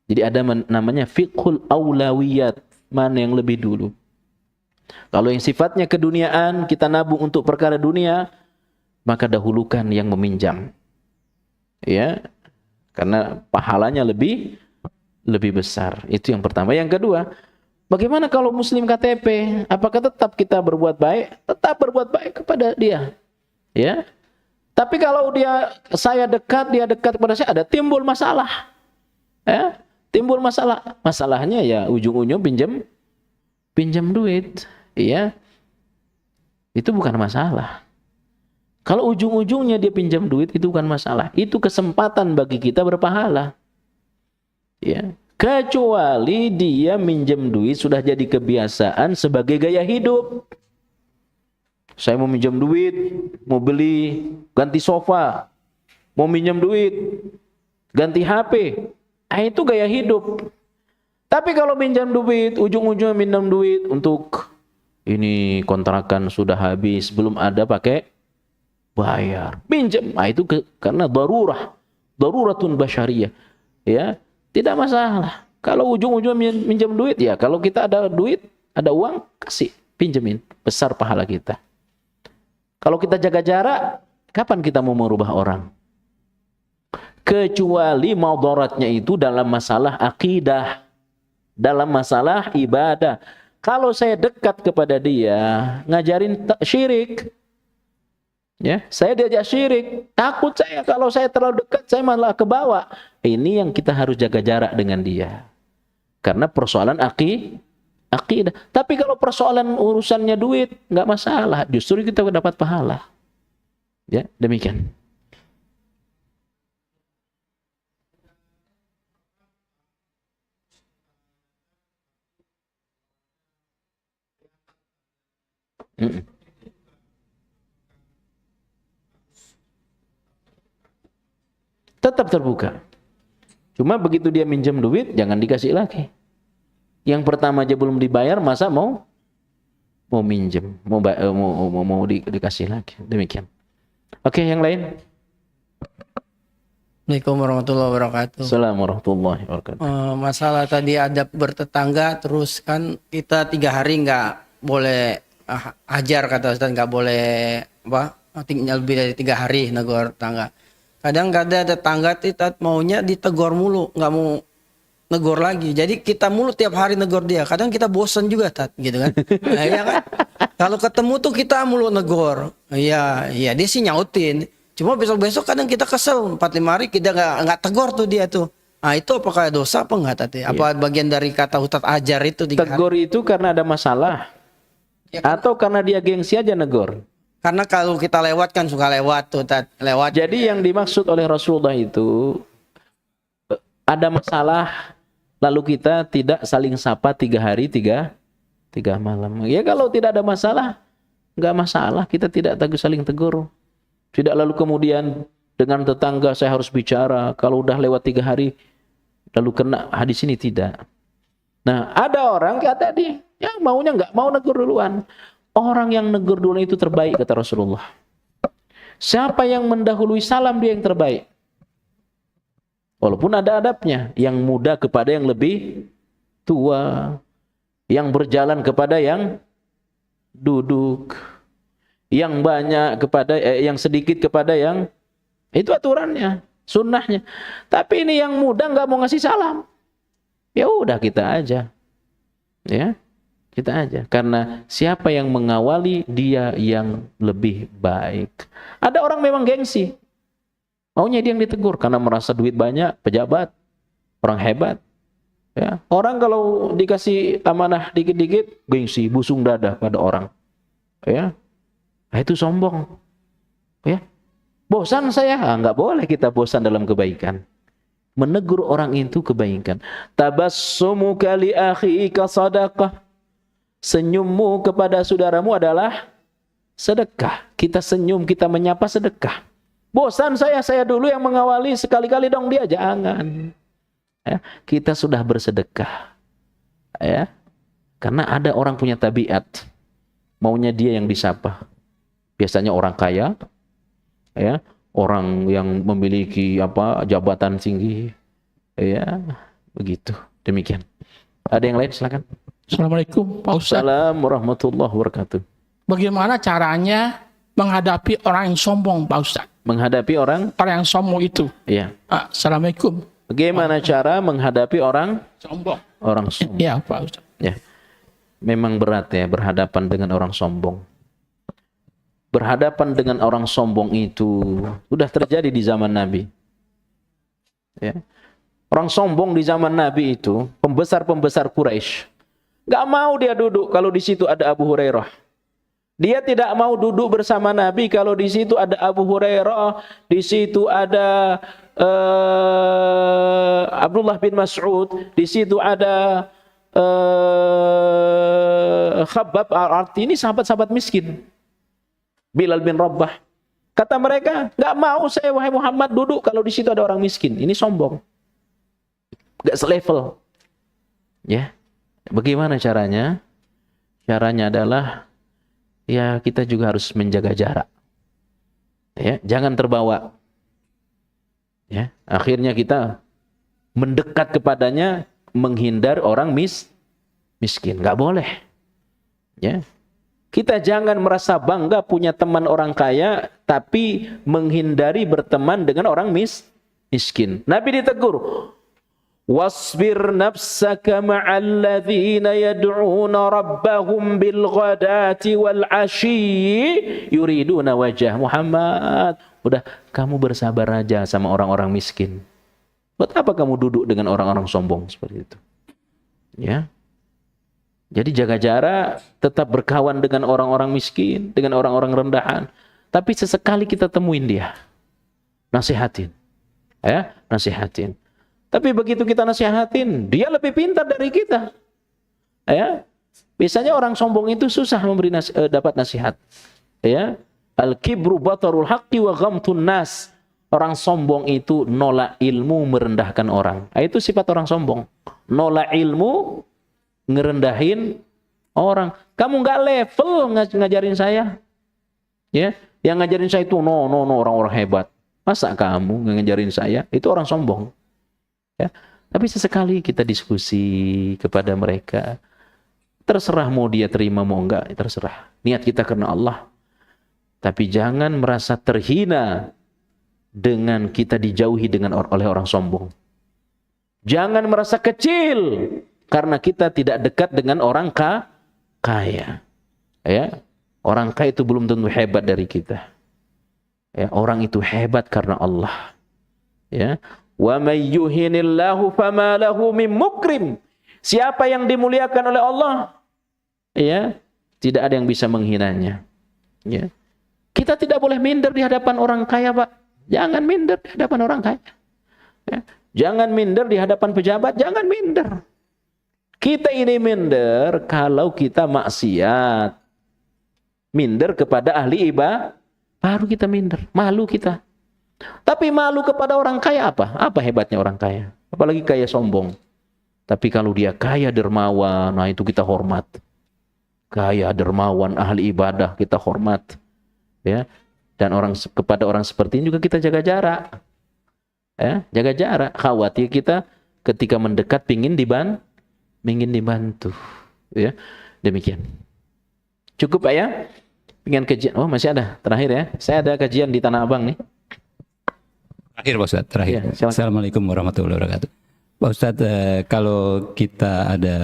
Jadi ada namanya fiqhul aulawiyat, mana yang lebih dulu. Kalau yang sifatnya keduniaan, kita nabung untuk perkara dunia, maka dahulukan yang meminjam. Ya, karena pahalanya lebih besar. Itu yang pertama. Yang kedua, bagaimana kalau muslim KTP? Apakah tetap kita berbuat baik? Tetap berbuat baik kepada dia. Ya. Tapi kalau saya dekat, dia dekat kepada saya, ada timbul masalah. Ya, timbul masalah. Masalahnya ya ujung-ujung pinjam duit, ya. Itu bukan masalah. Kalau ujung-ujungnya dia pinjam duit, itu bukan masalah. Itu kesempatan bagi kita berpahala. Ya. Kecuali dia minjem duit sudah jadi kebiasaan sebagai gaya hidup. Saya mau minjam duit, mau beli ganti sofa, mau minjam duit, ganti HP. Itu gaya hidup. Tapi kalau minjam duit, ujung-ujungnya minjam duit untuk ini kontrakan sudah habis, belum ada pakai bayar. Pinjam. Itu karena daruratun basyariyah. Ya, tidak masalah. Kalau ujung-ujungnya minjam duit, ya kalau kita ada duit, ada uang, kasih, pinjemin. Besar pahala kita. Kalau kita jaga jarak, kapan kita mau merubah orang? Kecuali madaratnya itu dalam masalah akidah, dalam masalah ibadah. Kalau saya dekat kepada dia, ngajarin syirik, ya, saya diajak syirik, takut saya kalau saya terlalu dekat, saya malah kebawa. Ini yang kita harus jaga jarak dengan dia. Karena persoalan akidah. Tapi kalau persoalan urusannya duit, nggak masalah. Justru kita dapat pahala. Ya, demikian. Tetap terbuka. Cuma begitu dia minjem duit, jangan dikasih lagi. Yang pertama aja belum dibayar, masa mau minjem, mau dikasih lagi. Demikian. Oke, yang lain. Assalamualaikum warahmatullahi wabarakatuh. Assalamualaikum warahmatullahi wabarakatuh. Masalah tadi adab bertetangga, terus kan kita 3 hari nggak boleh hajar, kata Ustaz, nggak boleh tinggal lebih dari 3 hari negor tangga. Kadang-kadang ada tangga kita maunya ditegur mulu, nggak mau negor lagi. Jadi kita mulu tiap hari negor dia. Kadang kita bosan juga, Tat, gitu kan? Nah, ya kan? Kalau ketemu tuh kita mulu negor. Iya, dia sih nyautin. Cuma besok-besok kadang kita kesel, 4-5 hari kita nggak tegur tuh dia tuh. Nah, itu apakah dosa apa enggak, Tati? Apa bagian dari kata Ustaz ajar itu? Tegur itu karena ada masalah. Ya, kan? Atau karena dia gengsi aja negor? Karena kalau kita lewat kan suka lewat tuh, lewat. Jadi yang dimaksud oleh Rasulullah itu ada masalah, lalu kita tidak saling sapa 3 hari 3 malam. Ya kalau tidak ada masalah, nggak masalah, kita tidak saling tegur. Tidak lalu kemudian dengan tetangga saya harus bicara, kalau udah lewat 3 hari lalu kena hadis ini, tidak. Nah, ada orang kata dia, ya maunya nggak mau negur duluan. Orang yang negur duluan itu terbaik, kata Rasulullah. Siapa yang mendahului salam, dia yang terbaik. Walaupun ada adabnya, yang muda kepada yang lebih tua, yang berjalan kepada yang duduk, yang banyak kepada yang sedikit kepada yang, itu aturannya, sunnahnya. Tapi ini yang muda nggak mau ngasih salam, ya udah kita aja, ya kita aja. Karena siapa yang mengawali, dia yang lebih baik. Ada orang memang gengsi, maunya dia yang ditegur karena merasa duit banyak, pejabat, orang hebat. Ya, orang kalau dikasih amanah dikit-dikit, gengsi, busung dada pada orang. Ya, itu sombong. Ya, bosan saya, nggak boleh kita bosan dalam kebaikan. Menegur orang itu kebaikan. Tabassumuka li akhika sadaqah. Senyummu kepada saudaramu adalah sedekah. Kita senyum, kita menyapa, sedekah. Bosan saya dulu yang mengawali, sekali-kali dong dia, jangan. Ya, kita sudah bersedekah. Ya, karena ada orang punya tabiat, maunya dia yang disapa. Biasanya orang kaya, ya, orang yang memiliki jabatan tinggi, ya, begitu. Demikian. Ada yang lain, silakan. Assalamualaikum Pak Ustaz. Assalamualaikum warahmatullahi wabarakatuh. Bagaimana caranya menghadapi orang yang sombong, Pak Ustadz. Menghadapi orang, Orang yang sombong itu. ya. Assalamualaikum. Bagaimana cara menghadapi orang Sombong. sombong? Iya, Pak Ustadz. Ya. Memang berat ya berhadapan dengan orang sombong. Berhadapan dengan orang sombong itu sudah terjadi di zaman Nabi. Ya. Orang sombong di zaman Nabi itu, pembesar-pembesar Quraisy, nggak mau dia duduk kalau di situ ada Abu Hurairah. Dia tidak mau duduk bersama Nabi kalau di situ ada Abu Hurairah, di situ ada Abdullah bin Mas'ud, di situ ada Khabbab, arti ini sahabat-sahabat miskin. Bilal bin Rabah. Kata mereka, nggak mau saya wahai Muhammad duduk kalau di situ ada orang miskin. Ini sombong. Nggak selevel. Ya. Bagaimana caranya? Caranya adalah ya kita juga harus menjaga jarak. Ya, jangan terbawa. Ya, akhirnya kita mendekat kepadanya, menghindar orang miskin. Nggak boleh. Ya. Kita jangan merasa bangga punya teman orang kaya, tapi menghindari berteman dengan orang miskin. Nabi ditegur, wasbir nafsaka ma'al ladzina yad'una rabbahum bil ghadati wal 'ashyi yuriduna wajah. Muhammad, udah kamu bersabar aja sama orang-orang miskin. Buat apa kamu duduk dengan orang-orang sombong seperti itu? Ya. Jadi jaga jarak, tetap berkawan dengan orang-orang miskin, dengan orang-orang rendahan. Tapi sesekali kita temuin dia. Nasihatin. Ya, nasihatin. Tapi begitu kita nasihatin, dia lebih pintar dari kita. Ya. Biasanya orang sombong itu susah dapat nasihat. Ya. Al-kibru batarul haqqi wa ghamtun nas. Orang sombong itu nolak ilmu, merendahkan orang. Itu sifat orang sombong. Nolak ilmu, ngerendahin orang. Kamu nggak level ngajarin saya. Ya, yang ngajarin saya itu no orang-orang hebat. Masa kamu ngajarin saya? Itu orang sombong. Ya. Tapi sesekali kita diskusi kepada mereka. Terserah mau dia terima mau enggak, terserah. Niat kita karena Allah. Tapi jangan merasa terhina dengan kita dijauhi oleh orang sombong. Jangan merasa kecil karena kita tidak dekat dengan orang kaya. Ya. Orang kaya itu belum tentu hebat dari kita. Ya, orang itu hebat karena Allah. Ya. Wa may yuhinillahu fama lahu min mukrim. Siapa yang dimuliakan oleh Allah, ya, tidak ada yang bisa menghinanya. Ya. Kita tidak boleh minder di hadapan orang kaya, Pak. Jangan minder di hadapan orang kaya. Ya. Jangan minder di hadapan pejabat, jangan minder. Kita ini minder kalau kita maksiat. Minder kepada ahli ibadah, baru kita minder. Malu kita. Tapi malu kepada orang kaya apa? Apa hebatnya orang kaya? Apalagi kaya sombong. Tapi kalau dia kaya dermawan, nah itu kita hormat. Kaya dermawan, ahli ibadah, kita hormat. Ya. Dan kepada orang seperti ini juga kita jaga jarak. Ya, jaga jarak. Khawatir kita ketika mendekat ingin dibantu. Ya. Demikian. Cukup Pak ya? Pengen kajian. Oh, masih ada. Terakhir ya. Saya ada kajian di Tanah Abang nih. Terakhir Pak Ustadz, terakhir. Ya, Assalamualaikum warahmatullahi wabarakatuh. Pak Ustadz, kalau kita ada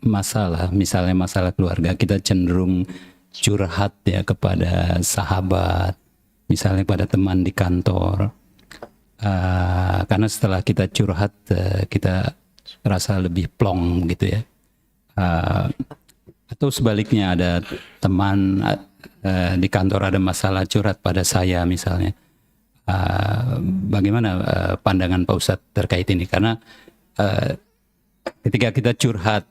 masalah, misalnya masalah keluarga, kita cenderung curhat ya kepada sahabat, misalnya pada teman di kantor. Karena setelah kita curhat, kita rasa lebih plong gitu ya. Atau sebaliknya ada teman di kantor ada masalah curhat pada saya misalnya. Bagaimana pandangan Pak Ustadz terkait ini? Karena ketika kita curhat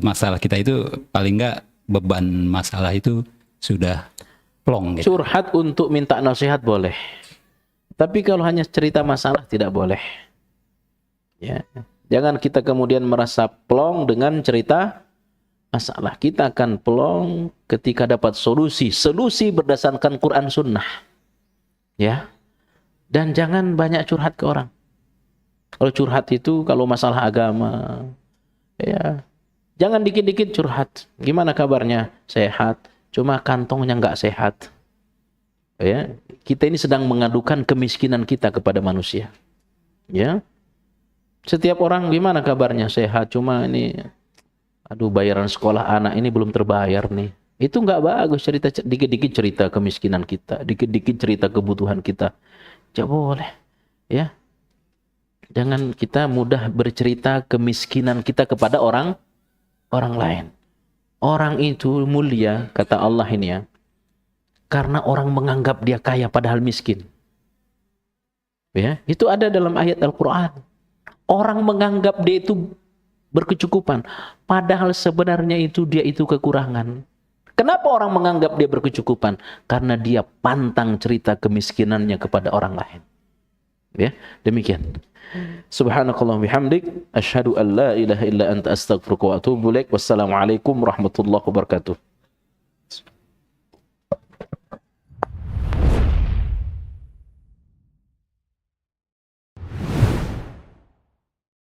masalah kita itu paling enggak beban masalah itu sudah plong gitu. Curhat untuk minta nasihat boleh. Tapi kalau hanya cerita masalah tidak boleh. Ya. Jangan kita kemudian merasa plong dengan cerita masalah. Kita akan plong ketika dapat solusi. Solusi berdasarkan Quran Sunnah. Ya. Dan jangan banyak curhat ke orang. Kalau curhat itu kalau masalah agama, ya jangan dikit-dikit curhat. Gimana kabarnya? Sehat. Cuma kantongnya nggak sehat. Ya, kita ini sedang mengadukan kemiskinan kita kepada manusia. Ya. Setiap orang gimana kabarnya? Sehat, cuma ini aduh bayaran sekolah anak ini belum terbayar nih. Itu nggak bagus, cerita dikit-dikit cerita kemiskinan kita, dikit-dikit cerita kebutuhan kita. Tidak boleh. Ya. Jangan kita mudah bercerita kemiskinan kita kepada orang lain. Orang itu mulia, kata Allah ini ya, karena orang menganggap dia kaya padahal miskin. Ya, itu ada dalam ayat Al-Quran. Orang menganggap dia itu berkecukupan, padahal sebenarnya itu dia itu kekurangan. Kenapa orang menganggap dia berkecukupan? Karena dia pantang cerita kemiskinannya kepada orang lain. Ya, demikian. Subhanakallah bihamdik, asyhadu an la ilaha illa anta astaghfiruka wa atubu ilaik. Wassalamualaikum warahmatullahi wabarakatuh.